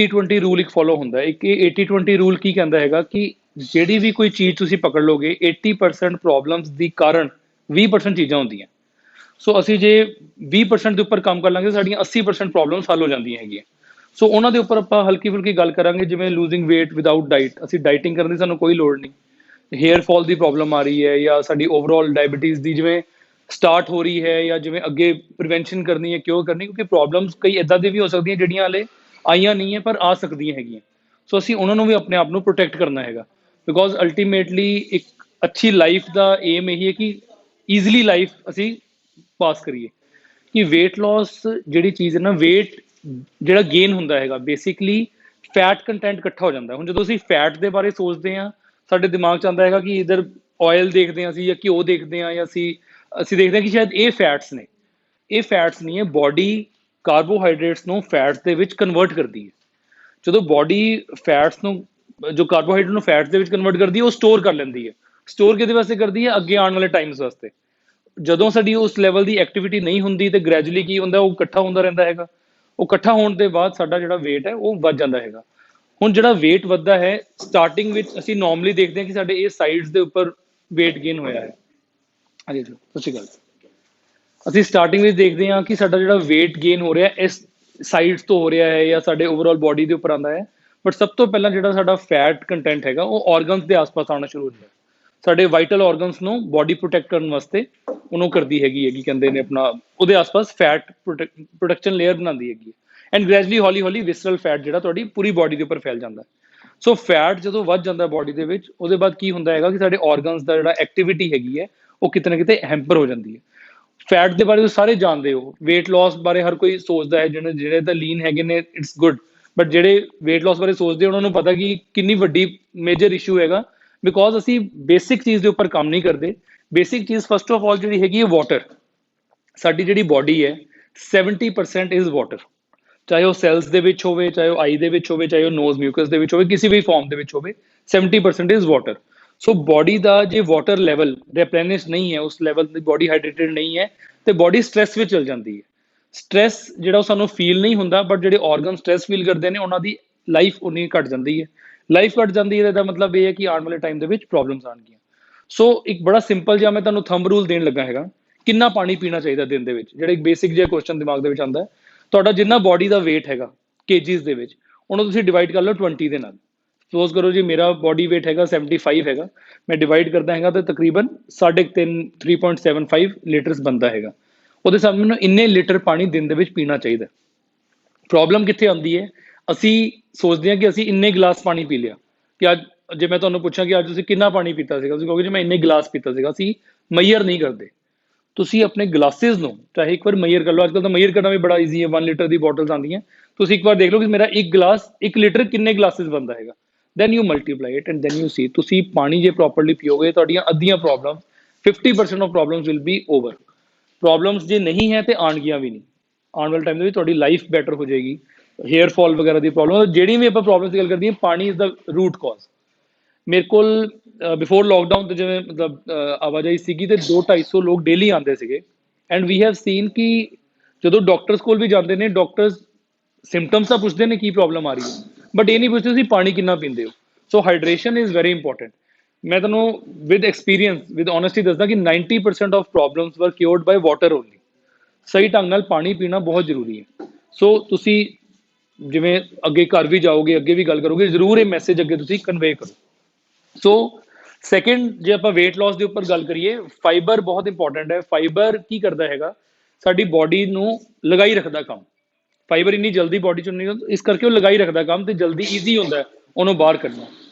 80-20 rule ਇੱਕ follow ਹੁੰਦਾ ਹੈ। ਇੱਕ ਇਹ 80-20 ਰੂਲ ਕੀ ਕਹਿੰਦਾ ਹੈਗਾ ਕਿ ਜਿਹੜੀ ਵੀ ਕੋਈ ਚੀਜ਼ ਤੁਸੀਂ ਪਕੜ ਲੋਗੇ 80% ਪ੍ਰੋਬਲਮਸ ਦੀ ਕਾਰਨ 20% ਚੀਜ਼ਾਂ ਹੁੰਦੀਆਂ। ਸੋ ਅਸੀਂ ਜੇ 20% ਦੇ ਉੱਪਰ ਕੰਮ ਕਰ ਲਾਂਗੇ ਸਾਡੀਆਂ 80% ਪ੍ਰੋਬਲਮਸ ਹੱਲ ਹੋ ਜਾਂਦੀਆਂ ਹੈਗੀਆਂ। ਸੋ ਉਹਨਾਂ ਦੇ ਉੱਪਰ ਆਪਾਂ ਹਲਕੀ ਫੁਲਕੀ ਗੱਲ ਕਰਾਂਗੇ, ਜਿਵੇਂ ਲੂਜ਼ਿੰਗ weight ਵਿਦਆਊਟ ਡਾਈਟ। ਅਸੀਂ ਡਾਈਟਿੰਗ ਕਰਨ ਦੀ ਸਾਨੂੰ ਕੋਈ ਲੋੜ ਨਹੀਂ। ਹੇਅਰ ਫਾਲ ਦੀ ਪ੍ਰੋਬਲਮ ਆ ਰਹੀ ਹੈ ਜਾਂ ਸਾਡੀ ਓਵਰਆਲ ਡਾਇਬੀਟੀਜ਼ ਦੀ ਜਿਵੇਂ ਸਟਾਰਟ ਹੋ ਰਹੀ ਹੈ, ਜਾਂ ਜਿਵੇਂ ਅੱਗੇ ਪ੍ਰੀਵੈਂਸ਼ਨ ਕਰਨੀ ਹੈ, ਕਿਉਂ ਕਰਨੀ, ਕਿਉਂਕਿ ਪ੍ਰੋਬਲਮਸ ਕਈ ਇੱਦਾਂ ਦੀ ਵੀ ਹੋ ਸਕਦੀਆਂ ਜਿਹੜੀਆਂ ਹਾਲੇ ਆਈਆਂ ਨਹੀਂ ਹੈ ਪਰ ਆ ਸਕਦੀਆਂ ਹੈਗੀਆਂ। ਸੋ ਅਸੀਂ ਉਹਨਾਂ ਨੂੰ ਵੀ ਆਪਣੇ ਆਪ ਨੂੰ ਪ੍ਰੋਟੈਕਟ ਕਰਨਾ ਹੈਗਾ, ਬਿਕੋਜ਼ ਅਲਟੀਮੇਟਲੀ ਇੱਕ ਅੱਛੀ ਲਾਈਫ ਦਾ ਏਮ ਇਹੀ ਹੈ ਕਿ ਈਜ਼ਲੀ ਲਾਈਫ ਅਸੀਂ ਪਾਸ ਕਰੀਏ। ਕਿ weight loss ਜਿਹੜੀ ਚੀਜ਼ ਹੈ ਨਾ, weight ਜਿਹੜਾ ਗੇਨ ਹੁੰਦਾ ਹੈਗਾ ਬੇਸਿਕਲੀ ਫੈਟ ਕੰਟੈਂਟ ਇਕੱਠਾ ਹੋ ਜਾਂਦਾ। ਹੁਣ ਜਦੋਂ ਅਸੀਂ ਫੈਟ ਦੇ ਬਾਰੇ ਸੋਚਦੇ ਹਾਂ ਸਾਡੇ ਦਿਮਾਗ 'ਚ ਆਉਂਦਾ ਹੈਗਾ ਕਿ ਇਧਰ ਆਇਲ ਦੇਖਦੇ ਹਾਂ ਅਸੀਂ, ਜਾਂ ਘਿਓ ਦੇਖਦੇ ਹਾਂ, ਜਾਂ ਅਸੀਂ ਦੇਖਦੇ ਹਾਂ ਕਿ ਸ਼ਾਇਦ ਇਹ ਫੈਟਸ ਨੇ। ਇਹ ਫੈਟਸ ਨਹੀਂ ਹੈ, ਬਾਡੀ ਕਾਰਬੋਹਾਈਡਰੇਟਸ ਨੂੰ ਫੈਟਸ ਦੇ ਵਿੱਚ ਕਨਵਰਟ ਕਰਦੀ ਹੈ। ਜਦੋਂ ਬਾਡੀ ਫੈਟਸ ਨੂੰ, ਜੋ ਕਾਰਬੋਹਾਈਡਰੇਟ ਨੂੰ ਫੈਟਸ ਦੇ ਵਿੱਚ ਕਨਵਰਟ ਕਰਦੀ ਹੈ, ਉਹ ਸਟੋਰ ਕਰ ਲੈਂਦੀ ਹੈ। ਸਟੋਰ ਕਿਹਦੇ ਵਾਸਤੇ ਕਰਦੀ ਹੈ? ਅੱਗੇ ਆਉਣ ਵਾਲੇ ਟਾਈਮਸ ਵਾਸਤੇ। ਜਦੋਂ ਸਾਡੀ ਉਸ ਲੈਵਲ ਦੀ ਐਕਟੀਵਿਟੀ ਨਹੀਂ ਹੁੰਦੀ ਤੇ ਗ੍ਰੈਜੂਅਲੀ ਕੀ ਹੁੰਦਾ, ਉਹ ਇਕੱਠਾ ਹੁੰਦਾ ਰਹਿੰਦਾ ਹੈਗਾ। ਉਹ ਇਕੱਠਾ ਹੋਣ ਦੇ ਬਾਅਦ ਸਾਡਾ ਜਿਹੜਾ weight ਹੈ ਉਹ ਵੱਧ ਜਾਂਦਾ ਹੈਗਾ। ਹੁਣ ਜਿਹੜਾ weight ਵੱਧਦਾ ਹੈ ਸਟਾਰਟਿੰਗ ਵਿੱਚ ਅਸੀਂ ਨਾਰਮਲੀ ਦੇਖਦੇ ਹਾਂ ਕਿ ਸਾਡੇ ਇਹ ਸਾਈਡਸ ਦੇ ਉੱਪਰ weight gain ਹੋਇਆ ਹੈ। ਹਾਂਜੀ ਜੀ, ਸਤਿ ਸ਼੍ਰੀ ਅਕਾਲ। ਅਸੀਂ ਸਟਾਰਟਿੰਗ ਵਿੱਚ ਦੇਖਦੇ ਹਾਂ ਕਿ ਸਾਡਾ ਜਿਹੜਾ weight gain ਹੋ ਰਿਹਾ ਇਸ ਸਾਈਡਸ ਤੋਂ ਹੋ ਰਿਹਾ ਹੈ ਜਾਂ ਸਾਡੇ ਓਵਰਆਲ ਬਾਡੀ ਦੇ ਉੱਪਰ ਆਉਂਦਾ ਹੈ। ਬਟ ਸਭ ਤੋਂ ਪਹਿਲਾਂ ਜਿਹੜਾ ਸਾਡਾ ਫੈਟ ਕੰਟੈਂਟ ਹੈਗਾ ਉਹ ਆਰਗਨਸ ਦੇ ਆਸ-ਪਾਸ ਆਉਣਾ ਸ਼ੁਰੂ ਹੋ ਜਾਂਦਾ। ਸਾਡੇ ਵਾਈਟਲ ਆਰਗਨਸ ਨੂੰ ਬਾਡੀ ਪ੍ਰੋਟੈਕਟ ਕਰਨ ਵਾਸਤੇ ਉਹਨੂੰ ਕਰਦੀ ਹੈਗੀ ਕੀ ਕਹਿੰਦੇ ਨੇ ਆਪਣਾ, ਉਹਦੇ ਆਸ-ਪਾਸ ਫੈਟ ਪ੍ਰੋਟੈਕਸ਼ਨ ਲੇਅਰ ਬਣਾਉਂਦੀ ਹੈਗੀ। ਐਂਡ ਗ੍ਰੈਜੂਅਲੀ ਹੌਲੀ ਹੌਲੀ ਵਿਸਰਲ ਫੈਟ ਜਿਹੜਾ ਤੁਹਾਡੀ ਪੂਰੀ ਬਾਡੀ ਦੇ ਉੱਪਰ ਫੈਲ ਜਾਂਦਾ। ਸੋ ਫੈਟ ਜਦੋਂ ਵੱਧ ਜਾਂਦਾ ਬਾਡੀ ਦੇ ਵਿੱਚ, ਉਹਦੇ ਬਾਅਦ ਕੀ ਹੁੰਦਾ ਹੈਗਾ ਕਿ ਸਾਡੇ ਆਰਗਨਸ ਦਾ ਜਿਹੜਾ ਐਕਟੀਵਿਟੀ ਹੈਗੀ ਹੈ ਉਹ ਕਿਤੇ ਨਾ ਕਿਤੇ ਹੈਂਪਰ ਹੋ ਜਾਂਦੀ ਹੈ। ਫੈਟ ਦੇ ਬਾਰੇ ਤੁਸੀਂ ਸਾਰੇ ਜਾਣਦੇ ਹੋ। weight loss ਬਾਰੇ ਹਰ ਕੋਈ ਸੋਚਦਾ ਹੈ, ਜਿਹੜੇ ਤਾਂ ਲੀਨ ਹੈਗੇ ਨੇ ਇਟਸ ਗੁੱਡ, ਬਟ ਜਿਹੜੇ weight loss ਬਾਰੇ ਸੋਚਦੇ ਉਹਨਾਂ ਨੂੰ ਪਤਾ ਕਿ ਕਿੰਨੀ ਵੱਡੀ ਮੇਜਰ ਇਸ਼ੂ ਹੈਗਾ, ਬਿਕੋਜ਼ ਅਸੀਂ ਬੇਸਿਕ ਚੀਜ਼ ਦੇ ਉੱਪਰ ਕੰਮ ਨਹੀਂ ਕਰਦੇ। ਬੇਸਿਕ ਚੀਜ਼ ਫਸਟ ਆਫ ਆਲ ਜਿਹੜੀ ਹੈਗੀ ਹੈ ਵਾਟਰ। ਸਾਡੀ ਜਿਹੜੀ ਬਾਡੀ ਹੈ 70% ਇਜ਼ ਵਾਟਰ, ਚਾਹੇ ਉਹ ਸੈਲਸ ਦੇ ਵਿੱਚ ਹੋਵੇ, ਚਾਹੇ ਉਹ ਆਈ ਦੇ ਵਿੱਚ ਹੋਵੇ, ਚਾਹੇ ਉਹ ਨੋਜ਼ ਮਿਊਕਸ ਦੇ ਵਿੱਚ ਹੋਵੇ, ਕਿਸੇ ਵੀ ਫਾਰਮ ਦੇ ਵਿੱਚ ਹੋਵੇ, 70% ਇਜ਼ ਵਾਟਰ। ਸੋ ਬਾਡੀ ਦਾ ਜੇ ਵਾਟਰ ਲੈਵਲ ਰਿਪਲੇਨਿਸ਼ ਨਹੀਂ ਹੈ, ਉਸ ਲੈਵਲ ਦੀ ਬਾਡੀ ਹਾਈਡਰੇਟਡ ਨਹੀਂ ਹੈ, ਤੇ ਬਾਡੀ ਸਟ੍ਰੈਸ ਵਿੱਚ ਚਲ ਜਾਂਦੀ ਹੈ। ਸਟ੍ਰੈਸ ਜਿਹੜਾ ਉਹ ਸਾਨੂੰ ਫੀਲ ਨਹੀਂ ਹੁੰਦਾ, ਬਟ ਜਿਹੜੇ ਆਰਗਨ ਸਟ੍ਰੈਸ ਫੀਲ ਕਰਦੇ ਨੇ ਉਹਨਾਂ ਦੀ ਲਾਈਫ ਉਨੀ ਘਟ ਜਾਂਦੀ ਹੈ। ਲਾਈਫ ਘਟ ਜਾਂਦੀ ਹੈ ਇਹਦਾ ਮਤਲਬ ਇਹ ਹੈ ਕਿ ਆਉਣ ਵਾਲੇ ਟਾਈਮ ਦੇ ਵਿੱਚ ਪ੍ਰੋਬਲਮਸ ਆਉਣਗੀਆਂ। ਸੋ ਇੱਕ ਬੜਾ ਸਿੰਪਲ ਜਿਹਾ ਮੈਂ ਤੁਹਾਨੂੰ ਥੰਬ ਰੂਲ ਦੇਣ ਲੱਗਾ ਹੈਗਾ, ਕਿੰਨਾ ਪਾਣੀ ਪੀਣਾ ਚਾਹੀਦਾ ਦਿਨ ਦੇ ਵਿੱਚ। ਜਿਹੜਾ ਇੱਕ ਬੇਸਿਕ ਜਿਹਾ ਕੁਐਸਚਨ ਦਿਮਾਗ ਦੇ ਵਿੱਚ ਆਉਂਦਾ, ਤੁਹਾਡਾ ਜਿੰਨਾ ਬਾਡੀ ਦਾ weight ਹੈਗਾ ਕੇਜੀਸ ਦੇ ਵਿੱਚ, ਉਹਨੂੰ ਤੁਸੀਂ ਡਿਵਾਈਡ ਕਰ ਲਓ 20 ਦੇ ਨਾਲ। ਸਪੋਜ਼ ਕਰੋ ਜੀ ਮੇਰਾ ਬਾਡੀ weight ਹੈਗਾ 75 ਹੈਗਾ, ਮੈਂ ਡਿਵਾਈਡ ਕਰਦਾ ਹੈਗਾ ਤਾਂ ਤਕਰੀਬਨ 3.75 ਲੀਟਰਸ ਬਣਦਾ ਹੈਗਾ। ਉਹਦੇ ਹਿਸਾਬ ਨਾਲ ਮੈਨੂੰ ਇੰਨੇ ਲੀਟਰ ਪਾਣੀ ਦਿਨ ਦੇ ਵਿੱਚ ਪੀਣਾ ਚਾਹੀਦਾ। ਪ੍ਰੋਬਲਮ ਕਿੱਥੇ ਆਉਂਦੀ ਹੈ? ਅਸੀਂ ਸੋਚਦੇ ਹਾਂ ਕਿ ਅਸੀਂ ਇੰਨੇ ਗਲਾਸ ਪਾਣੀ ਪੀ ਲਿਆ, ਕਿ ਅੱਜ ਜੇ ਮੈਂ ਤੁਹਾਨੂੰ ਪੁੱਛਾਂ ਕਿ ਅੱਜ ਤੁਸੀਂ ਕਿੰਨਾ ਪਾਣੀ ਪੀਤਾ ਸੀਗਾ, ਤੁਸੀਂ ਕਹੋਗੇ ਜੀ ਮੈਂ ਇੰਨੇ ਗਲਾਸ ਪੀਤਾ ਸੀਗਾ। ਅਸੀਂ ਮਈਅਰ ਨਹੀਂ ਕਰਦੇ। ਤੁਸੀਂ ਆਪਣੇ ਗਲਾਸਿਸ ਨੂੰ ਚਾਹੇ ਇੱਕ ਵਾਰ ਮਈਅਰ ਕਰ ਲਓ। ਅੱਜ ਕੱਲ੍ਹ ਤਾਂ ਮਈਅਰ ਕਰਨਾ ਵੀ ਬੜਾ ਈਜ਼ੀ ਹੈ, 1 ਲੀਟਰ ਦੀ ਬੋਟਲਸ ਆਉਂਦੀਆਂ। ਤੁਸੀਂ ਇੱਕ ਵਾਰ ਦੇਖ ਲਓ ਕਿ ਮੇਰਾ ਇੱਕ ਗਲਾਸ 1 ਲੀਟਰ ਕਿੰਨੇ ਗਲਾਸਿਸ ਬਣਦਾ ਹੈਗਾ। Then you multiply it and then you see. ਤੁਸੀਂ ਪਾਣੀ ਜੇ ਪ੍ਰੋਪਰਲੀ ਪੀਓਗੇ ਤੁਹਾਡੀਆਂ ਅੱਧੀਆਂ problem 50% of problems will be over. Problems ਜੇ ਨਹੀਂ ਹੈ ਤੇ ਆਉਣਗੀਆਂ ਵੀ ਨਹੀਂ। ਆਉਣ ਵਾਲੇ ਟਾਈਮ ਦੇ ਵਿੱਚ ਤੁਹਾਡੀ ਲਾਈਫ ਬੈਟਰ ਹੋ ਜਾਏਗੀ। ਹੇਅਰ ਫਾਲ ਵਗੈਰਾ ਦੀ ਪ੍ਰੋਬਲਮ, ਜਿਹੜੀ ਵੀ ਆਪਾਂ ਪ੍ਰੋਬਲਮ ਦੀ ਗੱਲ ਕਰਦੇ ਹਾਂ, ਪਾਣੀ ਇਜ਼ ਦਾ ਰੂਟ ਕਾਜ਼। ਮੇਰੇ ਕੋਲ ਬਿਫੋਰ ਲੋਕਡਾਊਨ ਤੇ ਜਿਵੇਂ ਮਤਲਬ ਆਵਾਜਾਈ ਸੀਗੀ ਤੇ 200-250 ਲੋਕ ਡੇਲੀ ਆਉਂਦੇ ਸੀਗੇ। ਐਂਡ ਵੀ ਹੈਵ ਸੀਨ ਕਿ ਜਦੋਂ ਡਾਕਟਰਸ ਕੋਲ ਵੀ ਜਾਂਦੇ ਨੇ, ਡਾਕਟਰਸ ਸਿੰਪਟਮਸ ਤਾਂ ਪੁੱਛਦੇ ਨੇ ਕੀ ਪ੍ਰੋਬਲਮ ਆ ਰਹੀ ਹੈ, ਬਟ ਇਹ ਨਹੀਂ ਪੁੱਛਦੇ ਤੁਸੀਂ ਪਾਣੀ ਕਿੰਨਾ ਪੀਂਦੇ ਹੋ। ਸੋ ਹਾਈਡਰੇਸ਼ਨ ਇਜ਼ ਵੈਰੀ ਇੰਪੋਰਟੈਂਟ। ਮੈਂ ਤੁਹਾਨੂੰ ਵਿਦ ਐਕਸਪੀਰੀਅੰਸ, ਵਿਦ ਓਨੈਸਟੀ ਦੱਸਦਾ ਕਿ 90% ਆਫ ਪ੍ਰੋਬਲਮਸ ਵਰ ਕਿਉਰਡ ਬਾਈ ਵਾਟਰ ਓਨਲੀ। ਸਹੀ ਢੰਗ ਨਾਲ ਪਾਣੀ ਪੀਣਾ ਬਹੁਤ ਜ਼ਰੂਰੀ ਹੈ। ਸੋ ਤੁਸੀਂ ਜਿਵੇਂ ਅੱਗੇ ਘਰ ਵੀ ਜਾਓਗੇ, ਅੱਗੇ ਵੀ ਗੱਲ ਕਰੋਗੇ, ਜ਼ਰੂਰ ਇਹ ਮੈਸੇਜ ਅੱਗੇ ਤੁਸੀਂ ਕਨਵੇ ਕਰੋ। ਸੋ ਸੈਕਿੰਡ, ਜੇ ਆਪਾਂ weight loss ਦੇ ਉੱਪਰ ਗੱਲ ਕਰੀਏ, ਫਾਈਬਰ ਬਹੁਤ ਇੰਪੋਰਟੈਂਟ ਹੈ। ਫਾਈਬਰ ਕੀ ਕਰਦਾ ਹੈਗਾ, ਸਾਡੀ ਬਾਡੀ ਨੂੰ ਲਗਾਈ ਰੱਖਦਾ ਕੰਮ। ਫਾਈਬਰ ਇੰਨੀ ਜਲਦੀ ਬਾਡੀ ਚੋਂ ਨਹੀਂ, ਇਸ ਕਰਕੇ ਉਹ ਲਗਾਈ ਰੱਖਦਾ ਕੰਮ ਤੇ ਜਲਦੀ ਈਜ਼ੀ ਹੁੰਦਾ ਉਹਨੂੰ ਬਾਹਰ ਕੱਢਣਾ।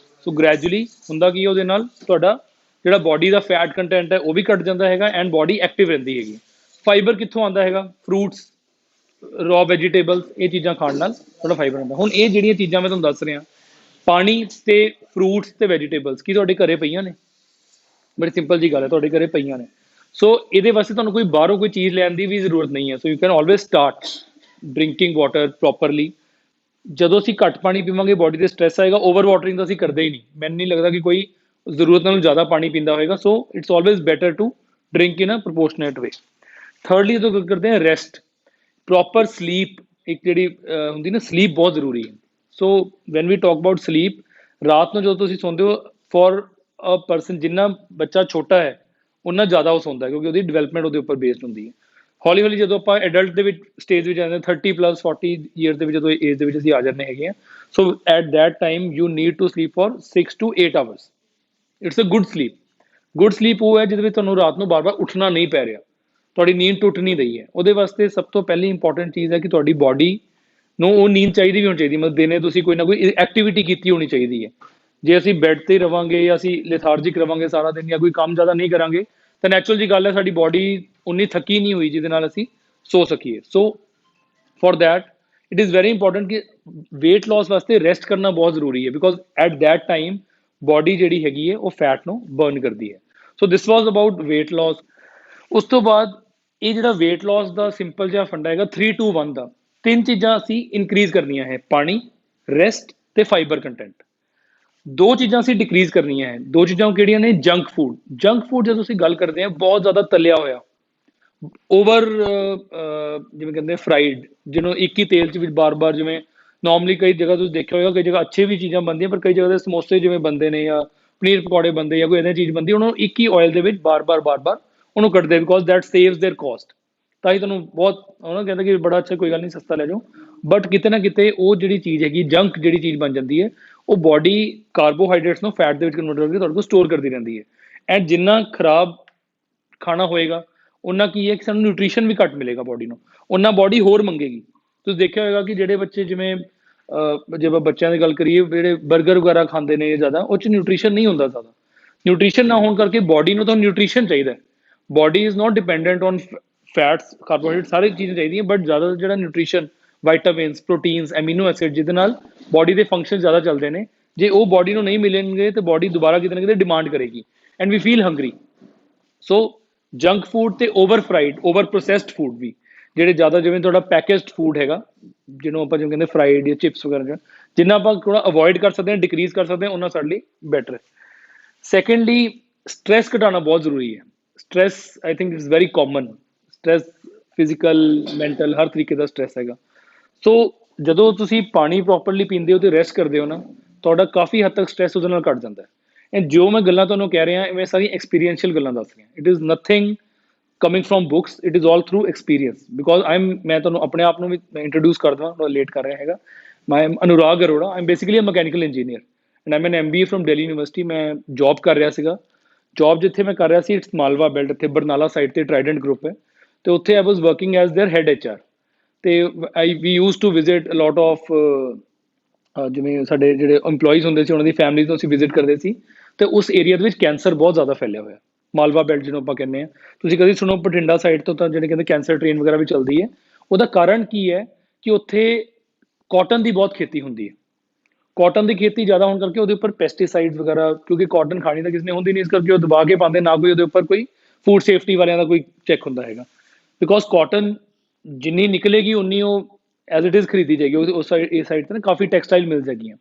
ਸੋ ਗ੍ਰੈਜੂਅਲੀ ਹੁੰਦਾ ਕੀ ਉਹਦੇ ਨਾਲ ਤੁਹਾਡਾ ਜਿਹੜਾ ਬਾਡੀ ਦਾ ਫੈਟ ਕੰਟੈਂਟ ਹੈ ਉਹ ਵੀ ਘਟ ਜਾਂਦਾ ਹੈਗਾ ਐਂਡ ਬਾਡੀ ਐਕਟਿਵ ਰਹਿੰਦੀ ਹੈਗੀ। ਫਾਈਬਰ ਕਿੱਥੋਂ ਆਉਂਦਾ ਹੈਗਾ? ਫਰੂਟਸ, ਰॉ ਵੈਜੀਟੇਬਲਸ, ਇਹ ਚੀਜ਼ਾਂ ਖਾਣ ਨਾਲ ਤੁਹਾਡਾ ਫਾਈਬਰ ਆਉਂਦਾ। ਹੁਣ ਇਹ ਜਿਹੜੀਆਂ ਚੀਜ਼ਾਂ ਮੈਂ ਤੁਹਾਨੂੰ ਦੱਸ ਰਿਹਾ, ਪਾਣੀ ਤੇ ਫਰੂਟਸ ਤੇ ਵੈਜੀਟੇਬਲਸ, ਕੀ ਤੁਹਾਡੇ ਘਰੇ ਪਈਆਂ ਨੇ? ਬੜੀ ਸਿੰਪਲ ਜੀ ਗੱਲ ਹੈ, ਤੁਹਾਡੇ ਘਰੇ ਪਈਆਂ ਨੇ। ਸੋ ਇਹਦੇ ਵਾਸਤੇ ਤੁਹਾਨੂੰ ਕੋਈ ਬਾਹਰੋਂ ਕੋਈ ਚੀਜ਼ ਲੈਣ ਦੀ ਵੀ ਜ਼ਰੂਰਤ ਨਹੀਂ ਹੈ। So you can always start drinking water properly. ਜਦੋਂ ਅਸੀਂ ਘੱਟ ਪਾਣੀ ਪੀਵਾਂਗੇ ਬਾਡੀ ਤੇ ਸਟ੍ਰੈਸ ਆਏਗਾ। ਓਵਰ ਵਾਟਰਿੰਗ ਤਾਂ ਅਸੀਂ ਕਰਦੇ ਹੀ ਨਹੀਂ। ਮੈਨੂੰ ਨਹੀਂ ਲੱਗਦਾ ਕਿ ਕੋਈ ਜ਼ਰੂਰਤ ਨਾਲੋਂ ਜ਼ਿਆਦਾ ਪਾਣੀ ਪੀਂਦਾ ਹੋਏਗਾ। So it's always better to drink in a proportionate way. Thirdly ਜਦੋਂ ਕਰਦੇ ਹਾਂ ਰੈਸਟ, ਪ੍ਰੋਪਰ ਸਲੀਪ, ਇੱਕ ਜਿਹੜੀ ਹੁੰਦੀ ਨਾ ਸਲੀਪ ਬਹੁਤ ਜ਼ਰੂਰੀ ਹੈ। So when we talk about sleep, ਰਾਤ ਨੂੰ ਜਦੋਂ ਤੁਸੀਂ ਸੌਂਦੇ ਹੋ, ਫॉर ਅ ਪਰਸਨ ਜਿੰਨਾ ਬੱਚਾ ਛੋਟਾ ਹੈ ਉਨਾ ਜ਼ਿਆਦਾ ਉਹ ਸੌਂਦਾ ਹੈ, ਕਿਉਂਕਿ ਉਹਦੀ ਡਿਵੈਲਪਮੈਂਟ ਉਹਦੇ ਉੱਪਰ ਬੇਸਡ ਹੁੰਦੀ ਹੈ। ਹੌਲੀ ਹੌਲੀ ਜਦੋਂ ਆਪਾਂ ਐਡਲਟ ਦੇ ਵਿੱਚ ਸਟੇਜ ਵਿੱਚ ਜਾਂਦੇ ਹਾਂ 30 ਪਲੱਸ 40 ਈਅਰ ਦੇ ਵਿੱਚ, ਜਦੋਂ ਏਜ ਦੇ ਵਿੱਚ ਅਸੀਂ ਆ ਜਾਂਦੇ ਹੈਗੇ ਹਾਂ, so at that time you need to sleep for 6 to 8 hours. It's a good sleep. Good sleep ਉਹ ਹੈ ਜਿਹਦੇ ਵਿੱਚ ਤੁਹਾਨੂੰ ਰਾਤ ਨੂੰ ਬਾਰ-ਬਾਰ ਉੱਠਣਾ ਨਹੀਂ ਪੈ ਰਿਹਾ, ਤੁਹਾਡੀ ਨੀਂਦ ਟੁੱਟ ਨਹੀਂ ਰਹੀ ਹੈ। ਉਹਦੇ ਵਾਸਤੇ ਸਭ ਤੋਂ ਪਹਿਲੀ ਇੰਪੋਰਟੈਂਟ ਚੀਜ਼ ਹੈ ਕਿ ਤੁਹਾਡੀ ਬਾਡੀ ਨੂੰ ਉਹ ਨੀਂਦ ਚਾਹੀਦੀ ਵੀ ਹੋਣੀ ਚਾਹੀਦੀ, ਮਤਲਬ ਦਿਨੇ ਤੁਸੀਂ ਕੋਈ ਨਾ ਕੋਈ ਐਕਟੀਵਿਟੀ ਕੀਤੀ ਹੋਣੀ ਚਾਹੀਦੀ ਹੈ। ਜੇ ਅਸੀਂ ਬੈੱਡ ਤੇ ਰਵਾਂਗੇ ਜਾਂ ਅਸੀਂ ਲੈਥਾਰਜਿਕ ਰਵਾਂਗੇ ਸਾਰਾ ਦਿਨ, ਜਾਂ ਕੋਈ ਕੰਮ ਜ਼ਿਆਦਾ ਨਹੀਂ ਕਰਾਂਗੇ, ਤਾਂ ਨੈਚੁਰਲ ਜੀ ਗੱਲ ਹੈ ਸਾਡੀ ਬਾਡੀ ਉਨੀ ਥੱਕੀ ਨਹੀਂ ਹੋਈ ਜਿਹਦੇ ਨਾਲ ਅਸੀਂ ਸੋ ਸਕੀਏ। ਸੋ for that it is very important कि वेट लॉस वास्ते रेस्ट करना बहुत ਜ਼ਰੂਰੀ ਹੈ, because at that time body ਜਿਹੜੀ ਹੈਗੀ ਹੈ ਉਹ ਫੈਟ ਨੂੰ ਬਰਨ ਕਰਦੀ ਹੈ। ਸੋ ਦਿਸ ਵਾਜ਼ ਅਬਾਊਟ weight loss। ਉਸ ਤੋਂ ਬਾਅਦ ਇਹ ਜਿਹੜਾ weight loss ਦਾ ਸਿੰਪਲ ਜਿਹਾ ਫੰਡਾ ਹੈਗਾ 3-2-1 ਦਾ, ਤਿੰਨ ਚੀਜ਼ਾਂ ਅਸੀਂ ਇਨਕਰੀਜ਼ ਕਰਨੀਆਂ ਹੈ, ਪਾਣੀ, ਰੈਸਟ ਤੇ ਫਾਈਬਰ ਕੰਟੈਂਟ। ਦੋ ਚੀਜ਼ਾਂ ਅਸੀਂ ਡਿਕਰੀਜ਼ ਕਰਨੀਆਂ ਹੈ। ਦੋ ਚੀਜ਼ਾਂ ਕਿਹੜੀਆਂ ਨੇ? Junk food. ਜੰਕ ਫੂਡ ਜਦੋਂ ਅਸੀਂ ਗੱਲ ਕਰਦੇ ਹਾਂ ਬਹੁਤ ਜ਼ਿਆਦਾ ਤਲਿਆ ਹੋਇਆ, ਓਵਰ ਜਿਵੇਂ ਕਹਿੰਦੇ ਫਰਾਈਡ, ਜਿਹਨੂੰ ਇੱਕ ਹੀ ਤੇਲ 'ਚ ਵਿੱਚ ਬਾਰ-ਬਾਰ, ਜਿਵੇਂ ਨੋਰਮਲੀ ਕਈ ਜਗ੍ਹਾ ਤੁਸੀਂ ਦੇਖਿਆ ਹੋਏਗਾ ਕਈ ਜਗ੍ਹਾ ਅੱਛੀ ਵੀ ਚੀਜ਼ਾਂ ਬਣਦੀਆਂ, ਪਰ ਕਈ ਜਗ੍ਹਾ ਦੇ ਸਮੋਸੇ ਜਿਵੇਂ ਬਣਦੇ ਨੇ ਜਾਂ ਪਨੀਰ ਪਕੌੜੇ ਬਣਦੇ ਜਾਂ ਕੋਈ ਇੱਦਾਂ ਚੀਜ਼ ਬਣਦੀ, ਉਹਨੂੰ ਇੱਕ ਹੀ ਆਇਲ ਦੇ ਵਿੱਚ ਬਾਰ-ਬਾਰ ਉਹਨੂੰ ਕੱਢਦੇ, ਬਿਕੋਜ਼ ਦੈਟ ਸੇਵਸ ਦੇਅਰ ਕੋਸਟ। ਤਾਂ ਹੀ ਤੁਹਾਨੂੰ ਬਹੁਤ ਉਹਨਾਂ ਕਹਿੰਦਾ ਕਿ ਬੜਾ ਅੱਛਾ, ਕੋਈ ਗੱਲ ਨਹੀਂ, ਸਸਤਾ ਲੈ ਜਾਓ। ਬਟ ਕਿਤੇ ਨਾ ਕਿਤੇ ਉਹ ਜਿਹੜੀ ਚੀਜ਼ ਹੈਗੀ, ਜੰਕ ਜਿਹੜੀ ਚੀਜ਼ ਬਣ ਜਾਂਦੀ ਹੈ, ਉਹ ਬੋਡੀ ਕਾਰਬੋਹਾਈਡਰੇਟਸ ਨੂੰ ਫੈਟ ਦੇ ਵਿੱਚ ਕਨਵਰਟ ਕਰਕੇ ਤੁਹਾਡੇ ਕੋਲ ਸਟੋਰ ਕਰਦੀ ਰਹਿੰਦੀ ਹੈ। ਐਂਡ ਜਿੰਨਾ ਖਰਾਬ ਖਾਣਾ ਹੋਏਗਾ ਉਹਨਾਂ ਕੀ ਹੈ ਕਿ ਸਾਨੂੰ ਨਿਊਟ੍ਰੀਸ਼ਨ ਵੀ ਘੱਟ ਮਿਲੇਗਾ ਬੋਡੀ ਨੂੰ, ਉਹਨਾਂ ਬੋਡੀ ਹੋਰ ਮੰਗੇਗੀ। ਤੁਸੀਂ ਦੇਖਿਆ ਹੋਏਗਾ ਕਿ ਜਿਹੜੇ ਬੱਚੇ ਜਿਵੇਂ ਜੇ ਆਪਾਂ ਬੱਚਿਆਂ ਦੀ ਗੱਲ ਕਰੀਏ, ਜਿਹੜੇ 버ਗਰ ਵਗੈਰਾ ਖਾਂਦੇ ਨੇ ਜ਼ਿਆਦਾ, ਉਹ 'ਚ ਨਿਊਟ੍ਰੀਸ਼ਨ ਨਹੀਂ ਹੁੰਦਾ ਜ਼ਿਆਦਾ। ਨਿਊਟ੍ਰੀਸ਼ਨ ਨਾ ਹੋਣ ਕਰਕੇ ਬੋਡੀ ਨੂੰ ਤਾਂ ਨਿਊਟ੍ਰੀਸ਼ਨ ਚਾਹੀਦਾ। Body is not dependent on fats, carbohydrate, ਸਾਰੀ ਚੀਜ਼ਾਂ ਚਾਹੀਦੀਆਂ, ਬਟ ਜ਼ਿਆਦਾ ਜਿਹੜਾ nutrition, vitamins, proteins, amino acid, ਜਿਹਦੇ ਨਾਲ ਬੋਡੀ ਦੇ ਫੰਕਸ਼ਨ ਜ਼ਿਆਦਾ ਚੱਲਦੇ ਨੇ, ਜੇ ਉਹ ਬੋਡੀ ਨੂੰ ਨਹੀਂ ਮਿਲਣਗੇ ਤਾਂ ਬੋਡੀ ਦੁਬਾਰਾ ਕਿਤੇ ਨਾ ਕਿਤੇ ਡਿਮਾਂਡ ਕਰੇਗੀ and we feel hungry. So junk food ਤੇ over fried, over processed food ਵੀ, ਜਿਹੜੇ ਜ਼ਿਆਦਾ ਜਿਵੇਂ ਤੁਹਾਡਾ ਪੈਕੇਜਡ ਫੂਡ ਹੈਗਾ, ਜਿਹਨੂੰ ਆਪਾਂ ਜਿਵੇਂ ਕਹਿੰਦੇ ਫਰਾਈਡ ਜਾਂ ਚਿਪਸ ਵਗੈਰਾ, ਜਿੰਨਾ ਆਪਾਂ ਥੋੜਾ ਅਵੋਇਡ ਕਰ ਸਕਦੇ ਹਾਂ, ਡਿਕਰੀਜ਼ ਕਰ ਸਕਦੇ ਹਾਂ, ਉਹਨਾਂ ਸਾਡੇ ਲਈ ਬੈਟਰ ਹੈ। ਸੈਕੰਡਲੀ, ਸਟ੍ਰੈਸ ਘਟਾਉਣਾ ਬਹੁਤ ਜ਼ਰੂਰੀ ਹੈ। Stress I think it's very common. Stress physical, mental, ਹਰ ਤਰੀਕੇ ਦਾ ਸਟ੍ਰੈਸ ਹੈਗਾ। ਸੋ ਜਦੋਂ ਤੁਸੀਂ ਪਾਣੀ ਪ੍ਰੋਪਰਲੀ ਪੀਂਦੇ ਹੋ ਤੇ ਰੈਸਟ ਕਰਦੇ ਹੋ ਨਾ, ਤੁਹਾਡਾ ਕਾਫੀ ਹੱਦ ਤੱਕ ਸਟ੍ਰੈਸ ਉਹਦੇ ਨਾਲ ਘਟ ਜਾਂਦਾ ਹੈ। ਐਂਡ ਜੋ ਮੈਂ ਗੱਲਾਂ ਤੁਹਾਨੂੰ ਕਹਿ ਰਿਹਾ, ਇਹ ਮੈਂ ਸਾਰੀ ਐਕਸਪੀਰੀਐਂਸ਼ੀਅਲ ਗੱਲਾਂ ਦੱਸ ਰਿਹਾ। It is nothing coming from books, it is all through experience, because ਮੈਂ ਤੁਹਾਨੂੰ ਆਪਣੇ ਆਪ ਨੂੰ ਵੀ ਇੰਟਰੋਡਿਊਸ ਕਰ ਦੇਵਾਂ, ਥੋੜਾ ਲੇਟ ਕਰ ਰਿਹਾ ਹੈਗਾ। ਮੈਂ Anurag Arora, I am basically a mechanical engineer and I am an MBA from Delhi university. ਮੈਂ ਜੌਬ ਕਰ ਰਿਹਾ ਸੀਗਾ। ਜੌਬ ਜਿੱਥੇ ਮੈਂ ਕਰ ਰਿਹਾ ਸੀ, ਇਟਸ ਮਾਲਵਾ ਬੈਲਟ, ਇੱਥੇ ਬਰਨਾਲਾ ਸਾਈਡ ਤੇ ਟਰਾਈਡੈਂਟ ਗਰੁੱਪ ਹੈ, ਤੇ ਉੱਥੇ I was working as their head HR। ਤੇ we use to visit a lot of, ਜਿਵੇਂ ਸਾਡੇ ਜਿਹੜੇ EMPLOYEES ਹੁੰਦੇ ਸੀ ਉਹਨਾਂ ਦੀ ਫੈਮਿਲੀਜ਼ ਨੂੰ ਅਸੀਂ ਵਿਜ਼ਿਟ ਕਰਦੇ ਸੀ। ਤੇ ਉਸ ਏਰੀਆ ਦੇ ਵਿੱਚ ਕੈਂਸਰ ਬਹੁਤ ਜ਼ਿਆਦਾ ਫੈਲਿਆ ਹੋਇਆ, ਮਾਲਵਾ ਬੈਲਟ ਜਿਹਨੂੰ ਆਪਾਂ ਕਹਿੰਦੇ ਹਾਂ। ਤੁਸੀਂ ਕਦੇ ਸੁਣੋ ਬਠਿੰਡਾ ਸਾਈਡ ਤੋਂ ਤਾਂ ਜਿਹੜੇ ਕਹਿੰਦੇ ਕੈਂਸਰ ਟ੍ਰੇਨ ਵਗੈਰਾ ਵੀ ਚੱਲਦੀ ਹੈ। ਉਹਦਾ ਕਾਰਨ ਕੀ ਹੈ ਕਿ ਉੱਥੇ ਕਾਟਨ ਦੀ ਬਹੁਤ ਖੇਤੀ ਹੁੰਦੀ ਹੈ। ਕਾਟਨ ਦੀ ਖੇਤੀ ਜ਼ਿਆਦਾ ਹੋਣ ਕਰਕੇ ਉਹਦੇ ਉੱਪਰ ਪੈਸਟੀਸਾਈਡ ਵਗੈਰਾ, ਕਿਉਂਕਿ ਕਾਟਨ ਖਾਣੀ ਤਾਂ ਕਿਸੇ ਨੇ ਹੁੰਦੀ ਨਹੀਂ, ਇਸ ਕਰਕੇ ਉਹ ਦਬਾ ਕੇ ਪਾਉਂਦੇ, ਨਾ ਕੋਈ ਉਹਦੇ ਉੱਪਰ ਕੋਈ ਫੂਡ ਸੇਫਟੀ ਵਾਲਿਆਂ ਦਾ ਕੋਈ ਚੈੱਕ ਹੁੰਦਾ ਹੈਗਾ। ਬਿਕੋਜ਼ ਕਾਟਨ ਜਿੰਨੀ ਨਿਕਲੇਗੀ ਉਨੀ ਉਹ ਐਜ਼ ਇਟ ਇਜ਼ ਖਰੀਦੀ ਜਾਏਗੀ। ਉਸ ਸਾਈਡ, ਇਸ ਸਾਈਡ ਤੇ ਨਾ ਕਾਫੀ ਟੈਕਸਟਾਈਲ ਮਿਲ ਜਾਏਗੀਆਂ।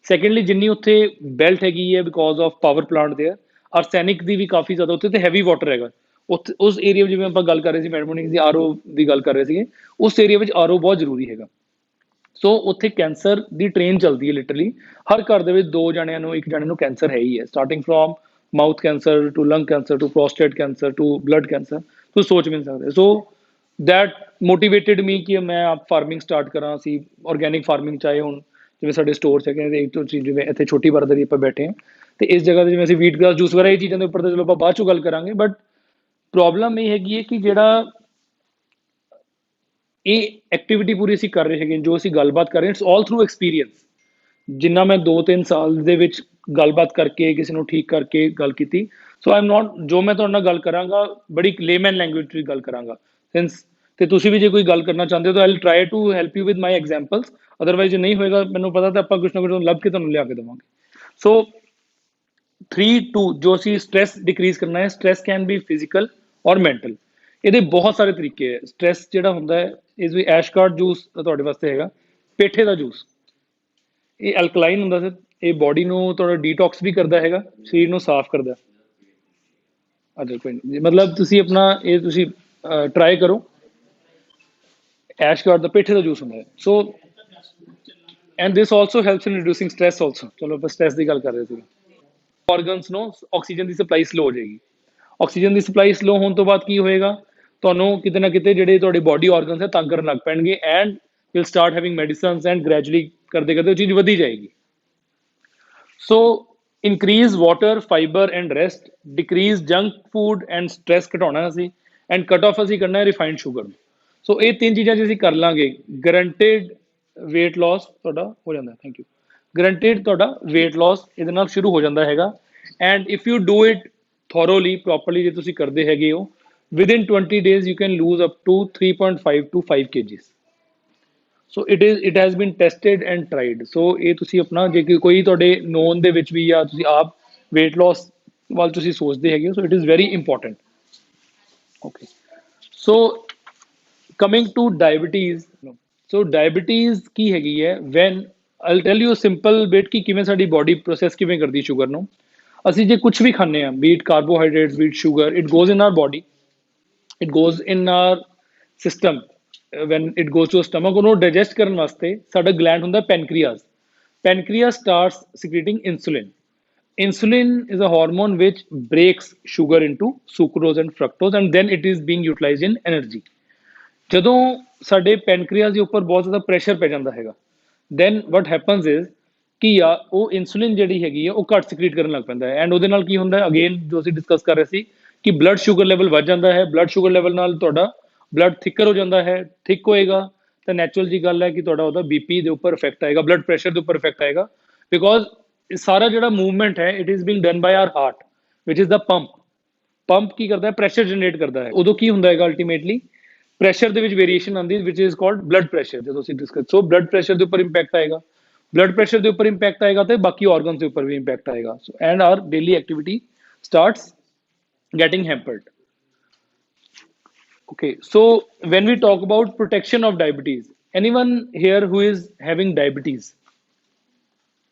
ਸੈਕੰਡਲੀ, ਜਿੰਨੀ ਉੱਥੇ ਬੈਲਟ ਹੈਗੀ ਹੈ ਬਿਕੋਜ਼ ਆਫ ਪਾਵਰ ਪਲਾਂਟ ਦੇ, ਆਰਸੈਨਿਕ ਦੀ ਵੀ ਕਾਫੀ ਜ਼ਿਆਦਾ ਉੱਥੇ, ਤੇ ਹੈਵੀ ਵਾਟਰ ਹੈਗਾ ਉੱਥੇ ਉਸ ਏਰੀਆ, ਜਿਵੇਂ ਆਪਾਂ ਗੱਲ ਕਰ ਰਹੇ ਸੀ ਮੈਡਮੋਨਿਕ ਦੀ RO ਦੀ ਗੱਲ ਕਰ ਰਹੇ ਸੀਗੇ, ਉਸ ਏਰੀਆ ਵਿੱਚ RO ਬਹੁਤ ਜ਼ਰੂਰੀ ਹੈਗਾ। ਸੋ ਉੱਥੇ ਕੈਂਸਰ ਦੀ ਟ੍ਰੇਨ ਚੱਲਦੀ ਹੈ ਲਿਟਰਲੀ। ਹਰ ਘਰ ਦੇ ਵਿੱਚ ਦੋ ਜਣਿਆਂ ਨੂੰ, ਇੱਕ ਜਣੇ ਨੂੰ ਕੈਂਸਰ ਹੈ ਹੀ ਹੈ, starting from mouth cancer to lung cancer to prostate cancer to blood cancer. ਤੁਸੀਂ ਸੋਚ ਵੀ ਨਹੀਂ ਸਕਦੇ। ਸੋ ਦੈਟ ਮੋਟੀਵੇਟਿਡ ਮੀ ਕਿ ਮੈਂ ਆਪ ਫਾਰਮਿੰਗ ਸਟਾਰਟ ਕਰਾਂ। ਅਸੀਂ ਆਰਗੈਨਿਕ ਫਾਰਮਿੰਗ, ਚਾਹੇ ਹੁਣ ਜਿਵੇਂ ਸਾਡੇ ਸਟੋਰਸ ਹੈਗੇ ਇੱਕ ਤੋਂ ਚੀਜ਼, ਜਿਵੇਂ ਇੱਥੇ ਛੋਟੀ ਬਰਦਰੀ ਆਪਾਂ ਬੈਠੇ ਹਾਂ, ਤੇ ਇਸ ਜਗ੍ਹਾ ਤੇ ਜਿਵੇਂ ਅਸੀਂ ਵੀਟ ਗ੍ਰਾਸ ਜੂਸ ਵਗੈਰਾ, ਇਹ ਚੀਜ਼ਾਂ ਦੇ ਉੱਪਰ ਤਾਂ ਚਲੋ ਆਪਾਂ ਬਾਅਦ ਚੋਂ ਗੱਲ ਕਰਾਂਗੇ। ਬਟ ਪ੍ਰੋਬਲਮ ਇਹ ਹੈਗੀ ਹੈ ਕਿ ਜਿਹੜਾ ਇਹ ਐਕਟੀਵਿਟੀ ਪੂਰੀ ਅਸੀਂ ਕਰ ਰਹੇ ਹੈਗੇ, ਜੋ ਅਸੀਂ ਗੱਲਬਾਤ ਕਰ ਰਹੇ, ਇਟਸ ਆਲ ਥਰੂ ਐਕਸਪੀਰੀਅੰਸ। ਜਿੰਨਾ ਮੈਂ 2-3 ਸਾਲ ਦੇ ਵਿੱਚ ਗੱਲਬਾਤ ਕਰਕੇ ਕਿਸੇ ਨੂੰ ਠੀਕ ਕਰਕੇ ਗੱਲ ਕੀਤੀ। ਸੋ ਆਈ ਐਮ ਨੋਟ, ਜੋ ਮੈਂ ਤੁਹਾਡੇ ਨਾਲ ਗੱਲ ਕਰਾਂਗਾ ਬੜੀ ਲੇਮੈਨ ਲੈਂਗੁਏਜ ਵਿੱਚ ਗੱਲ ਕਰਾਂਗਾ ਸਿੰਸ, ਤੇ ਤੁਸੀਂ ਵੀ ਜੇ ਕੋਈ ਗੱਲ ਕਰਨਾ ਚਾਹੁੰਦੇ ਹੋ ਤਾਂ I try to help you with my examples. Otherwise ਜੇ ਨਹੀਂ ਹੋਏਗਾ, ਮੈਨੂੰ ਪਤਾ, ਤਾਂ ਆਪਾਂ ਕੁਛ ਨਾ ਕੁਛ ਲੱਭ ਕੇ ਤੁਹਾਨੂੰ ਲਿਆ ਕੇ ਦੇਵਾਂਗੇ। ਸੋ 3-2, ਜੋ ਅਸੀਂ ਸਟ੍ਰੈਸ ਡਿਕਰੀਜ਼ ਕਰਨਾ ਹੈ, ਸਟ੍ਰੈਸ ਕੈਨ ਬੀ ਫਿਜ਼ੀਕਲ ਔਰ ਮੈਂਟਲ। ਇਹਦੇ ਬਹੁਤ ਸਾਰੇ ਤਰੀਕੇ ਹੈ। ਸਟ੍ਰੈਸ ਜਿਹੜਾ ਹੁੰਦਾ ਹੈ, ਇਸ ਵੀ ਐਸ਼ਕਾਰਡ ਜੂਸ ਤੁਹਾਡੇ ਵਾਸਤੇ ਹੈਗਾ, ਪੇਠੇ ਦਾ ਜੂਸ। ਇਹ ਐਲਕਲਾਈਨ ਹੁੰਦਾ ਸਰ, ਇਹ ਬੋਡੀ ਨੂੰ ਥੋੜਾ ਡੀਟੌਕਸ ਵੀ ਕਰਦਾ ਹੈਗਾ, ਸਰੀਰ ਨੂੰ ਸਾਫ਼ ਕਰਦਾ। ਅੱਛਾ ਕੋਈ ਨਹੀਂ, ਮਤਲਬ ਤੁਸੀਂ ਆਪਣਾ ਇਹ ਤੁਸੀਂ ਟਰਾਈ ਕਰੋ। ਐਸ਼ਕਾਰਡ ਦਾ ਪੇਠੇ ਦਾ ਜੂਸ ਹੁੰਦਾ ਹੈ। So and this also helps in reducing stress also. ਚਲੋ ਆਪਾਂ ਸਟ੍ਰੈਸ ਦੀ ਗੱਲ ਕਰ ਰਹੇ ਸੀ। ਆਰਗਨਸ ਨੂੰ ਆਕਸੀਜਨ ਦੀ ਸਪਲਾਈ ਸਲੋ ਹੋ ਜਾਏਗੀ। ਆਕਸੀਜਨ ਦੀ ਸਪਲਾਈ ਸਲੋ ਹੋਣ ਤੋਂ ਬਾਅਦ ਕੀ ਹੋਏਗਾ, ਤੁਹਾਨੂੰ ਕਿਤੇ ਨਾ ਕਿਤੇ ਜਿਹੜੇ ਤੁਹਾਡੇ ਬਾਡੀ ਆਰਗਨਸ ਹੈ ਤੰਗ ਕਰਨ ਲੱਗ ਪੈਣਗੇ and will start having medicines and gradually ਕਰਦੇ ਕਰਦੇ ਉਹ ਚੀਜ਼ ਵਧੀ ਜਾਏਗੀ। So increase water fibre and rest, decrease junk food and stress ਘਟਾਉਣਾ ਅਸੀਂ, ਐਂਡ ਕਟ ਆਫ ਅਸੀਂ ਕਰਨਾ ਹੈ ਰਿਫਾਈਨਡ ਸ਼ੂਗਰ ਨੂੰ। ਸੋ ਇਹ ਤਿੰਨ ਚੀਜ਼ਾਂ ਜੇ ਅਸੀਂ ਕਰ ਲਾਂਗੇ, ਗਰੰਟਿਡ weight loss ਤੁਹਾਡਾ ਹੋ ਜਾਂਦਾ। Thank you. ਗਰੰਟਿਡ ਤੁਹਾਡਾ weight loss ਇਹਦੇ ਨਾਲ ਸ਼ੁਰੂ ਹੋ ਜਾਂਦਾ ਹੈਗਾ। And if you do it thoroughly properly, ਜੇ ਤੁਸੀਂ ਕਰਦੇ ਹੈਗੇ ਹੋ, within 20 days you can lose up to 3.5 to 5 kgs। So it has been tested and tried. So ਇਹ ਤੁਸੀਂ ਆਪਣਾ ਜੇ ਕੋਈ ਤੁਹਾਡੇ ਨੋਨ ਦੇ ਵਿੱਚ ਵੀ ਜਾਂ ਤੁਸੀਂ ਆਪ weight loss ਵੱਲ ਤੁਸੀਂ ਸੋਚਦੇ ਹੈਗੇ ਹੋ, so it is very important. Okay, so coming to diabetes. So diabetes ਕੀ ਹੈਗੀ ਹੈ, when I'll tell you simple bit ਕਿ ਕਿਵੇਂ ਸਾਡੀ ਬੋਡੀ ਪ੍ਰੋਸੈਸ ਕਿਵੇਂ ਕਰਦੀ ਸ਼ੂਗਰ ਨੂੰ। ਅਸੀਂ ਜੇ ਕੁਝ ਵੀ ਖਾਂਦੇ ਹਾਂ, be it carbohydrates, be it sugar, it goes in our body, it goes in our system. When it goes to stomach, ਉਹਨੂੰ ਡਾਈਜੈਸਟ ਕਰਨ ਵਾਸਤੇ ਸਾਡਾ ਗਲੈਂਡ ਹੁੰਦਾ pancreas. Pancreas starts secreting insulin. Insulin is a hormone which breaks sugar into sucrose and fructose and then it is being utilized in energy. ਜਦੋਂ ਸਾਡੇ pancreas ਦੇ ਉੱਪਰ ਬਹੁਤ ਜ਼ਿਆਦਾ ਪ੍ਰੈਸ਼ਰ ਪੈ ਜਾਂਦਾ ਹੈਗਾ, ਦੈਨ ਵਟ ਹੈਪਨਸ ਇਜ਼ ਕਿ ਉਹ ਇਨਸੂਲਿਨ ਜਿਹੜੀ ਹੈਗੀ ਹੈ ਉਹ ਘੱਟ ਸਿਕਰੀਟ ਕਰਨ ਲੱਗ ਪੈਂਦਾ ਹੈ। ਐਂਡ ਉਹਦੇ ਨਾਲ ਕੀ ਹੁੰਦਾ ਹੈ, ਅਗੇਨ ਜੋ ਅਸੀਂ ਡਿਸਕਸ ਕਰ ਰਹੇ ਸੀ ਕਿ ਬਲੱਡ ਸ਼ੂਗਰ ਲੈਵਲ ਵੱਧ ਜਾਂਦਾ ਹੈ। ਬਲੱਡ ਸ਼ੂਗਰ ਲੈਵਲ ਨਾਲ ਤੁਹਾਡਾ ਬਲੱਡ ਥਿੱਕਰ ਹੋ ਜਾਂਦਾ ਹੈ। ਥਿੱਕ ਹੋਏਗਾ ਤਾਂ ਨੈਚੁਰਲ ਜੀ ਗੱਲ ਹੈ ਕਿ ਤੁਹਾਡਾ ਉਹਦਾ ਬੀਪੀ ਦੇ ਉੱਪਰ ਇਫੈਕਟ ਆਏਗਾ, ਬਲੱਡ ਪ੍ਰੈਸ਼ਰ ਦੇ ਉੱਪਰ ਇਫੈਕਟ ਆਏਗਾ। ਬਿਕੋਜ਼ ਸਾਰਾ ਜਿਹੜਾ ਮੂਵਮੈਂਟ ਹੈ it is being done by our heart which is the pump. Pump ਕੀ ਕਰਦਾ ਹੈ, ਪ੍ਰੈਸ਼ਰ ਜਨਰੇਟ ਕਰਦਾ ਹੈ। ਉਦੋਂ ਕੀ ਹੁੰਦਾ ਹੈਗਾ, ਅਲਟੀਮੇਟਲੀ ਪ੍ਰੈਸ਼ਰ ਦੇ ਵਿੱਚ ਵੇਰੀਏਸ਼ਨ ਆਉਂਦੀ ਵਿਚ ਇਜ਼ ਕਾਲਡ ਬਲੱਡ ਪ੍ਰੈਸ਼ਰ। ਜਦੋਂ ਅਸੀਂ ਡਿਸਕਸ, ਸੋ ਬਲੱਡ ਪ੍ਰੈਸ਼ਰ ਦੇ ਉੱਪਰ ਇੰਪੈਕਟ ਆਏਗਾ, ਬਲੱਡ ਪ੍ਰੈਸ਼ਰ ਦੇ ਉੱਪਰ ਇੰਪੈਕਟ ਆਏਗਾ ਤੇ ਬਾਕੀ ਆਰਗਨਸ ਦੇ ਉੱਪਰ ਵੀ ਇੰਪੈਕਟ ਆਏਗਾ। So and our daily activity starts getting hampered. Okay, so when we talk about protection of diabetes, anyone here who is having diabetes?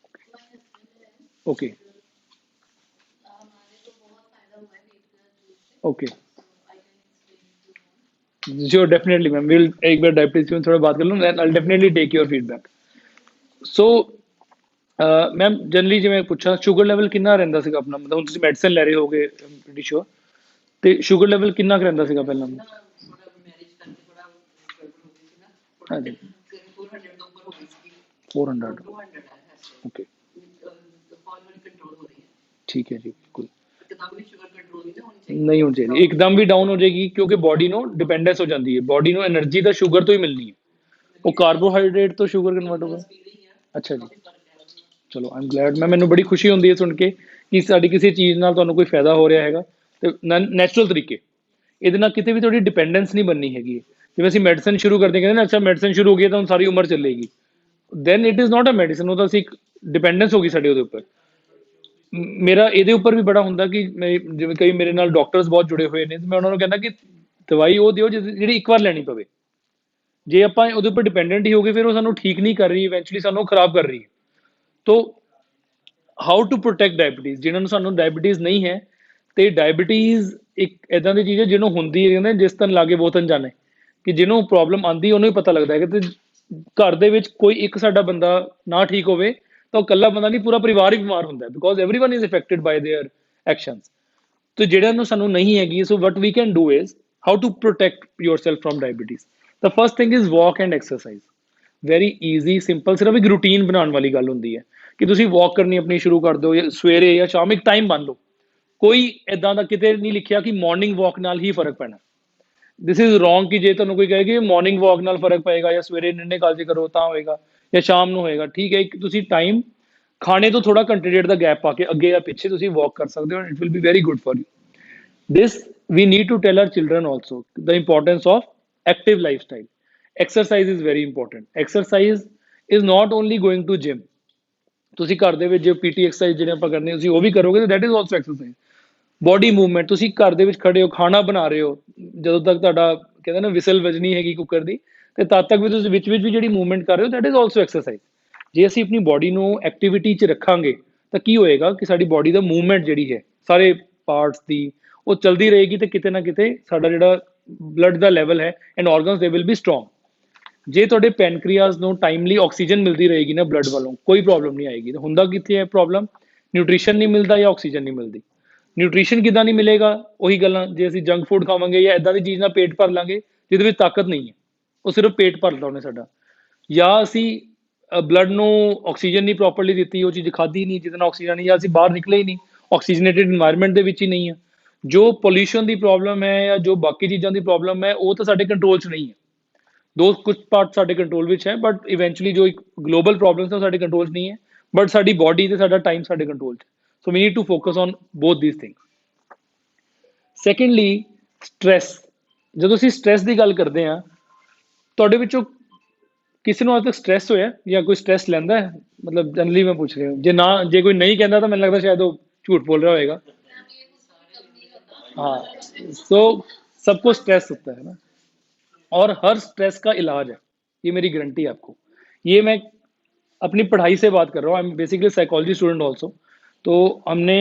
Okay, okay, sure, definitely ma'am, we'll एक बार diabetes पे थोड़ा बात कर लूँ, then I'll definitely take your feedback. So ma'am generally ਜੇ ਮੈਂ ਪੁੱਛਾਂ sugar level ਕਿੰਨਾ ਰਹਿੰਦਾ ਸੀਗਾ ਆਪਣਾ, ਮਤਲਬ ਹੁਣ ਤੁਸੀਂ ਮੈਡੀਸਨ ਲੈ ਰਹੇ ਹੋਗੇ ਪ੍ਰੀਟੀ ਸ਼ੋਰ, ਤੇ ਸ਼ੂਗਰ ਲੈਵਲ ਕਿੰਨਾ ਕੁ ਰਹਿੰਦਾ ਸੀਗਾ ਪਹਿਲਾਂ? ਹਾਂਜੀ, 400। ਓਕੇ, ਠੀਕ ਹੈ ਜੀ, ਬਿਲकुल ਨਹੀਂ ਹੋਣੀ ਚਾਹੀਦੀ, ਇੱਕਦਮ ਵੀ ਡਾਊਨ ਹੋ ਜਾਏਗੀ ਕਿਉਂਕਿ ਬੋਡੀ ਨੂੰ ਡਿਪੈਂਡੈਂਸ ਹੋ ਜਾਂਦੀ ਹੈ। ਬੋਡੀ ਨੂੰ એનર્ਜੀ ਤਾਂ ਸ਼ੂਗਰ ਤੋਂ ਹੀ ਮਿਲਣੀ ਹੈ, ਉਹ ਕਾਰਬੋਹਾਈਡਰੇਟ ਤੋਂ ਸ਼ੂਗਰ ਕਨਵਰਟ ਹੋਗਾ। ਅੱਛਾ ਜੀ, ਚਲੋ ਆਈ ਐਮ ਗਲੈਡ। ਮੈਨੂੰ ਬੜੀ ਖੁਸ਼ੀ ਹੁੰਦੀ ਹੈ ਸੁਣ ਕੇ ਕਿ ਸਾਡੀ ਕਿਸੇ ਚੀਜ਼ ਨਾਲ ਤੁਹਾਨੂੰ ਕੋਈ ਫਾਇਦਾ ਹੋ ਰਿਹਾ ਹੈਗਾ ਤੇ ਨੈਚੁਰਲ ਤਰੀਕੇ ਇਹਦੇ ਨਾਲ ਕਿਤੇ ਵੀ ਤੁਹਾਡੀ ਡਿਪੈਂਡੈਂਸ ਨਹੀਂ ਬਣਨੀ ਹੈਗੀ। ਜਿਵੇਂ ਅਸੀਂ ਮੈਡੀਸਨ ਸ਼ੁਰੂ ਕਰਦੇ ਕਹਿੰਦੇ ਨਾ, ਅੱਛਾ ਮੈਡੀਸਨ ਸ਼ੁਰੂ ਹੋ ਗਈ ਤਾਂ ਹੁਣ ਸਾਰੀ ਉਮਰ ਚੱਲੇਗੀ, then it is not a medicine, ਉਹ ਤਾਂ ਅਸੀਂ ਇੱਕ ਡਿਪੈਂਡੈਂਸ ਹੋ ਗਈ ਸਾਡੇ ਉਹਦੇ ਉੱਪਰ। ਮੇਰਾ ਇਹਦੇ ਉੱਪਰ ਵੀ ਬੜਾ ਹੁੰਦਾ ਕਿ ਜਿਵੇਂ ਕਈ ਮੇਰੇ ਨਾਲ ਡਾਕਟਰਸ ਬਹੁਤ ਜੁੜੇ ਹੋਏ ਨੇ, ਮੈਂ ਉਹਨਾਂ ਨੂੰ ਕਹਿੰਦਾ ਕਿ ਦਵਾਈ ਉਹ ਦਿਓ ਜਿਹੜੀ ਇੱਕ ਵਾਰ ਲੈਣੀ ਪਵੇ। ਜੇ ਆਪਾਂ ਉਹਦੇ ਉੱਪਰ ਡਿਪੈਂਡੈਂਟ ਹੀ ਹੋ ਗਏ ਫਿਰ ਉਹ ਸਾਨੂੰ ਠੀਕ ਨਹੀਂ ਕਰ ਰਹੀ, ਇਵੈਂਚੁਅਲੀ ਸਾਨੂੰ ਉਹ ਖਰਾਬ ਕਰ ਰਹੀ ਹੈ। ਤੋ ਹਾਊ ਟੂ ਪ੍ਰੋਟੈਕਟ ਡਾਇਬਟੀਜ਼, ਜਿਹਨਾਂ ਨੂੰ ਸਾਨੂੰ ਡਾਇਬਟੀਜ਼ ਨਹੀਂ ਹੈ, ਤੇ ਡਾਇਬਟੀਜ਼ ਇੱਕ ਇਦਾਂ ਦੀ ਚੀਜ਼ ਹੈ ਜਿਹਨੂੰ ਹੁੰਦੀ ਹੈ, ਕਹਿੰਦੇ ਜਿਸ ਤਨ ਲਾਗੇ ਬਹੁਤ ਅਣਜਾਣੇ, ਕਿ ਜਿਹਨੂੰ ਪ੍ਰੋਬਲਮ ਆਉਂਦੀ ਉਹਨੂੰ ਹੀ ਪਤਾ ਲੱਗਦਾ ਹੈ। ਕਿ ਘਰ ਦੇ ਵਿੱਚ ਕੋਈ ਇੱਕ ਸਾਡਾ ਬੰਦਾ ਨਾ ਠੀਕ ਹੋਵੇ ਤਾਂ ਉਹ ਇਕੱਲਾ ਬੰਦਾ ਨਹੀਂ, ਪੂਰਾ ਪਰਿਵਾਰ ਹੀ ਬਿਮਾਰ ਹੁੰਦਾ, because everyone is affected by their actions. ਤੇ ਜਿਹੜਿਆਂ ਨੂੰ ਸਾਨੂੰ ਨਹੀਂ ਹੈਗੀ, so what we can do is how to protect yourself from diabetes. The first thing is walk and exercise. Very easy simple, ਸਿਰਫ ਇੱਕ ਰੂਟੀਨ ਬਣਾਉਣ ਵਾਲੀ ਗੱਲ ਹੁੰਦੀ ਹੈ ਕਿ ਤੁਸੀਂ ਵਾਕ ਕਰਨੀ ਆਪਣੀ ਸ਼ੁਰੂ ਕਰ ਦਿਓ, ਜਾਂ ਸਵੇਰੇ ਜਾਂ ਸ਼ਾਮ ਇੱਕ ਟਾਈਮ ਬੰਨ ਲਓ। ਕੋਈ ਇਦਾਂ ਦਾ ਕਿਤੇ ਨਹੀਂ ਲਿਖਿਆ ਕਿ ਮਾਰਨਿੰਗ ਵਾਕ ਨਾਲ ਹੀ ਫਰਕ ਪੈਣਾ। ਦਿਸ ਇਜ਼ ਰੋਂਗ ਕਿ ਜੇ ਤੁਹਾਨੂੰ ਕੋਈ ਕਹੇ ਕਿ ਮਾਰਨਿੰਗ ਵਾਕ ਨਾਲ ਫਰਕ ਪਏਗਾ ਜਾਂ ਸਵੇਰੇ ਨਿੰਨੇ ਕਾਲਜੇ ਕਰੋ ਤਾਂ ਹੋਏਗਾ ਜਾਂ ਸ਼ਾਮ ਨੂੰ ਹੋਏਗਾ, ਠੀਕ ਹੈ। ਇੱਕ ਤੁਸੀਂ ਟਾਈਮ ਖਾਣੇ ਤੋਂ ਥੋੜਾ ਘੰਟੇ ਡੇਢ ਦਾ ਗੈਪ ਪਾ ਕੇ ਅੱਗੇ ਜਾਂ ਪਿੱਛੇ ਤੁਸੀਂ ਵਾਕ ਕਰ ਸਕਦੇ ਹੋ, it will be very good for you. this we need to tell our children also the importance of active lifestyle. Exercise is very important. Exercise is not only going to gym. ਤੁਸੀਂ ਘਰ ਦੇ ਵਿੱਚ ਜੇ PT exercise ਜਿਹੜੇ ਆਪਾਂ ਕਰਨੇ ਤੁਸੀਂ ਉਹ ਵੀ ਕਰੋਗੇ ਤਾਂ that is also exercise. Body movement, ਤੁਸੀਂ ਘਰ ਦੇ ਵਿੱਚ ਖੜੇ ਹੋ ਖਾਣਾ ਬਣਾ ਰਹੇ ਹੋ, ਜਦੋਂ ਤੱਕ ਤੁਹਾਡਾ ਕਹਿੰਦੇ ਨਾ ਵਿਸਲ ਵੱਜਣੀ ਹੈਗੀ ਕੁੱਕਰ ਦੀ, ਤੇ ਤਦ ਤੱਕ ਵੀ ਤੁਸੀਂ ਵਿੱਚ ਵਿੱਚ ਵੀ ਜਿਹੜੀ ਮੂਵਮੈਂਟ ਕਰ ਰਹੇ ਹੋ ਦੈਟ ਇਜ਼ ਆਲਸੋ ਐਕਸਰਸਾਈਜ਼। ਜੇ ਅਸੀਂ ਆਪਣੀ ਬੋਡੀ ਨੂੰ ਐਕਟੀਵਿਟੀ 'ਚ ਰੱਖਾਂਗੇ ਤਾਂ ਕੀ ਹੋਏਗਾ ਕਿ ਸਾਡੀ ਬੋਡੀ ਦਾ ਮੂਵਮੈਂਟ ਜਿਹੜੀ ਹੈ ਸਾਰੇ ਪਾਰਟਸ ਦੀ ਉਹ ਚਲਦੀ ਰਹੇਗੀ, ਤੇ ਕਿਤੇ ਨਾ ਕਿਤੇ ਸਾਡਾ ਜਿਹੜਾ ਬਲੱਡ ਦਾ ਲੈਵਲ ਹੈ and organs they will be strong. ਜੇ ਤੁਹਾਡੇ ਪੈਨਕ੍ਰੀਆਸ ਨੂੰ ਟਾਈਮਲੀ ਆਕਸੀਜਨ ਮਿਲਦੀ ਰਹੇਗੀ ਨਾ ਬਲੱਡ ਵੱਲੋਂ, ਕੋਈ ਪ੍ਰੋਬਲਮ ਨਹੀਂ ਆਏਗੀ। ਹੁੰਦਾ ਕਿੱਥੇ ਹੈ ਪ੍ਰੋਬਲਮ? ਨਿਊਟ੍ਰੀਸ਼ਨ ਨਹੀਂ ਮਿਲਦਾ ਜਾਂ ਆਕਸੀਜਨ ਨਹੀਂ ਮਿਲਦੀ। ਨਿਊਟ੍ਰੀਸ਼ਨ ਕਿੱਦਾਂ ਨਹੀਂ ਮਿਲੇਗਾ? ਉਹੀ ਗੱਲਾਂ, ਜੇ ਅਸੀਂ ਜੰਕ ਫੂਡ ਖਾਵਾਂਗੇ ਜਾਂ ਇਦਾਂ ਦੀ ਚੀਜ਼ ਨਾਲ ਪੇਟ ਭਰ ਲਾਂਗੇ ਜਿਹਦੇ ਵਿੱਚ ਤਾਕਤ ਨਹੀਂ ਹੈ, ਉਹ ਸਿਰਫ ਪੇਟ ਭਰਦਾ ਉਹਨੇ ਸਾਡਾ। ਜਾਂ ਅਸੀਂ ਬਲੱਡ ਨੂੰ ਆਕਸੀਜਨ ਨਹੀਂ ਪ੍ਰੋਪਰਲੀ ਦਿੱਤੀ, ਉਹ ਚੀਜ਼ ਖਾਧੀ ਨਹੀਂ ਜਿਹਦੇ ਨਾਲ ਆਕਸੀਜਨ ਨਹੀਂ, ਜਾਂ ਅਸੀਂ ਬਾਹਰ ਨਿਕਲੇ ਹੀ ਨਹੀਂ, ਆਕਸੀਜਨੇਟਿਡ ਇਨਵਾਇਰਨਮੈਂਟ ਦੇ ਵਿੱਚ ਹੀ ਨਹੀਂ ਹੈ। ਜੋ ਪੋਲਿਊਸ਼ਨ ਦੀ ਪ੍ਰੋਬਲਮ ਹੈ ਜਾਂ ਜੋ ਬਾਕੀ ਚੀਜ਼ਾਂ ਦੀ ਪ੍ਰੋਬਲਮ ਹੈ, ਉਹ ਤਾਂ ਸਾਡੇ ਕੰਟਰੋਲ 'ਚ ਨਹੀਂ ਹੈ। ਦੋ ਕੁਝ ਪਾਰਟ ਸਾਡੇ ਕੰਟਰੋਲ ਵਿੱਚ ਹੈ, ਬਟ ਇਵੈਂਚੁਅਲੀ ਜੋ ਇੱਕ ਗਲੋਬਲ ਪ੍ਰੋਬਲਮਸ ਹੈ ਉਹ ਸਾਡੇ ਕੰਟਰੋਲ 'ਚ ਨਹੀਂ ਹੈ, ਬਟ ਸਾਡੀ ਬੋਡੀ ਤੇ ਸਾਡਾ ਟਾਈਮ ਸਾਡੇ ਕੰਟਰੋਲ 'ਚ। So we need to focus on both these things. Secondly, stress. ਜਦੋਂ ਅਸੀਂ ਸਟ੍ਰੈਸ ਦੀ ਗੱਲ ਕਰਦੇ ਹਾਂ, ਤੁਹਾਡੇ ਵਿੱਚੋਂ ਕਿਸੇ ਨੂੰ ਅੱਜ ਤੱਕ ਸਟ੍ਰੈਸ ਹੋਇਆ ਜਾਂ ਕੋਈ ਸਟ੍ਰੈਸ ਲੈਂਦਾ ਹੈ? ਮਤਲਬ ਜਨਰਲੀ ਮੈਂ ਪੁੱਛ ਰਿਹਾ, ਜੇ ਨਾ, ਜੇ ਕੋਈ ਨਹੀਂ ਕਹਿੰਦਾ ਤਾਂ ਮੈਨੂੰ ਲੱਗਦਾ ਸ਼ਾयद वो झूठ बोल रहा होएगा। हाँ, सो सबको स्ट्रेस होता है ना, और हर स्ट्रेस का इलाज है, ये मेरी गारंटी है आपको। ये मैं अपनी पढ़ाई से बात कर रहा हूँ, I am basically psychology student also. तो हमने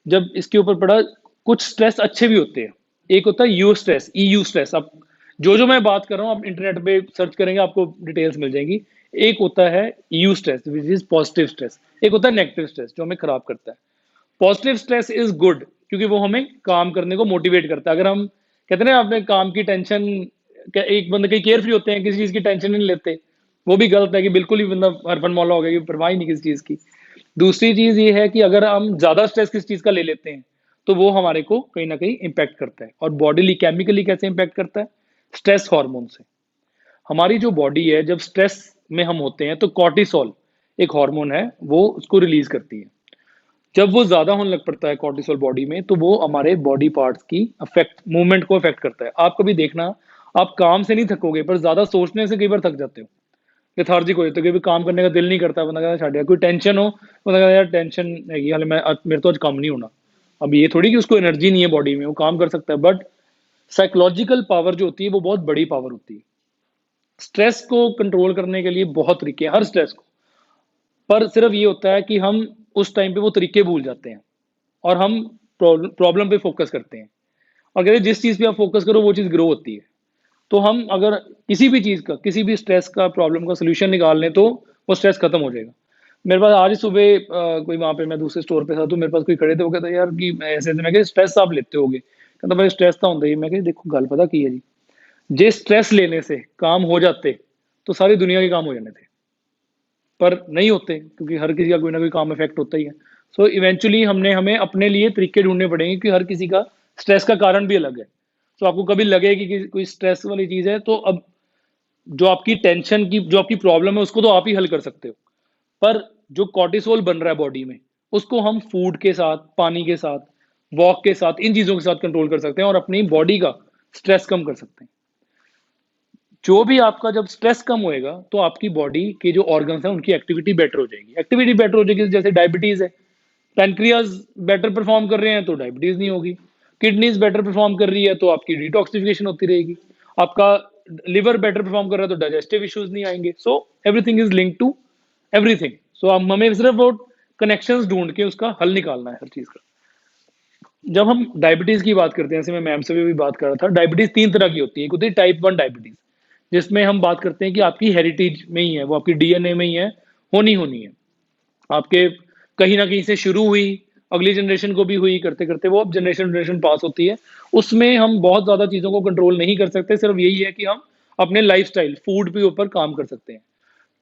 जब इसके ऊपर पढ़ा, कुछ स्ट्रेस अच्छे भी होते हैं। एक होता है यू स्ट्रेस, EU स्ट्रेस। आप जो मैं बात कर रहा हूँ आप इंटरनेट पे सर्च करेंगे आपको डिटेल्स मिल जाएंगी। एक होता है you stress which is positive stress, एक होता है नेगेटिव स्ट्रेस जो हमें खराब करता है। पॉजिटिव स्ट्रेस इज गुड क्योंकि वो हमें काम करने को मोटिवेट करता है। अगर हम कहते हैं ना अपने काम की टेंशन, एक बंदे कई केयर फ्री होते हैं, किसी चीज़ की टेंशन नहीं लेते, वो भी गलत है कि बिल्कुल ही बंदा हरफन मौला हो गया कि परवाह ही नहीं किसी चीज़ की। दूसरी चीज़ ये है कि अगर हम ज़्यादा स्ट्रेस किसी चीज़ का ले लेते हैं तो वो हमारे को कहीं ना कहीं इम्पैक्ट करता है। और बॉडीली केमिकली कैसे इम्पैक्ट करता है? स्ट्रेस हार्मोन से। हमारी जो बॉडी है, जब स्ट्रेस में हम होते हैं तो कॉर्टिसोल एक हार्मोन है, वो उसको रिलीज करती है। जब वो ज्यादा होने लग पड़ता है कॉर्टिसोल बॉडी में, तो वो हमारे बॉडी पार्ट्स की अफेक्ट, मूवमेंट को अफेक्ट करता है। आप कभी देखना, आप काम से नहीं थकोगे पर ज्यादा सोचने से कई बार थक जाते हो, लेथार्जिक हो जाते हो, कभी काम करने का दिल नहीं करता, बंदा कहता छाड़ यार। कोई टेंशन हो, बंदा कहता यार टेंशन है हाले मैं मेरे तो आज काम नहीं होना। अब ये थोड़ी कि उसको एनर्जी नहीं है बॉडी में, वो काम कर सकता है, बट साइकोलॉजिकल पावर जो होती है वो बहुत बड़ी पावर होती है। स्ट्रेस को कंट्रोल करने के लिए बहुत तरीके हैं, हर स्ट्रेस को, पर सिर्फ ये होता है कि हम उस टाइम पे वो तरीके भूल जाते हैं और हम प्रॉब्लम पे फोकस करते हैं। और कहते हैं जिस चीज़ पे आप फोकस करो वो चीज़ ग्रो होती है। तो हम अगर किसी भी चीज़ का, किसी भी स्ट्रेस का, प्रॉब्लम का सोल्यूशन निकाल लें तो वो स्ट्रेस खत्म हो जाएगा। मेरे पास आज ही सुबह कोई वहाँ पे, मैं दूसरे स्टोर पे था तो मेरे पास कोई खड़े थे, वो कहता यार कि ऐसे ऐसे, मैं कहा स्ट्रेस आप लेते होगे? कहता भाई स्ट्रेस तो होता ही। मैं कहा देखो गल पता की है जी, जे स्ट्रेस लेने से काम हो जाते तो सारी दुनिया के काम हो जाने थे, पर नहीं होते क्योंकि हर किसी का कोई ना कोई काम इफेक्ट होता ही है। सो इवेंचुअली हमें अपने लिए तरीके ढूंढने पड़ेंगे कि हर किसी का स्ट्रेस का कारण भी अलग है। तो आपको कभी लगे कि कोई स्ट्रेस वाली चीज़ है, तो अब जो आपकी टेंशन की, जो आपकी प्रॉब्लम है, उसको तो आप ही हल कर सकते हो, पर जो कॉर्टिसोल बन रहा है बॉडी में, उसको हम फूड के साथ, पानी के साथ, वॉक के साथ, इन चीज़ों के साथ कंट्रोल कर सकते हैं और अपनी बॉडी का स्ट्रेस कम कर सकते हैं। जो भी आपका जब स्ट्रेस कम होएगा तो आपकी बॉडी के जो ऑर्गन्स हैं उनकी एक्टिविटी बेटर हो जाएगी। एक्टिविटी बेटर हो जाएगी, जैसे डायबिटीज़ है, पैनक्रियाज बेटर परफॉर्म कर रहे हैं तो डायबिटीज़ नहीं होगी, किडनीज बेटर परफॉर्म कर रही है तो आपकी डिटॉक्सिफिकेशन होती रहेगी, आपका लिवर बेटर परफॉर्म कर रहा है तो डाइजेस्टिव इश्यूज नहीं आएंगे। So everything is link to everything. So अब हमें सिर्फ वो कनेक्शंस ढूंढ के उसका हल निकालना है हर चीज़ का। जब हम डायबिटीज़ की बात करते हैं, जैसे मैं मैम से भी बात कर रहा था, डायबिटीज़ 3 तरह की होती है। एक होती है टाइप 1 डायबिटीज़, जिसमें हम बात करते हैं कि आपकी हेरिटेज में ही है, वो आपकी डीएनए में ही है, होनी होनी है, आपके कहीं ना कहीं से शुरू हुई, अगली जनरेशन को भी हुई, करते करते वो अब जनरेशन पास होती है। उसमें हम बहुत ज़्यादा चीज़ों को कंट्रोल नहीं कर सकते, सिर्फ यही है कि हम अपने लाइफस्टाइल, फूड के ऊपर काम कर सकते हैं।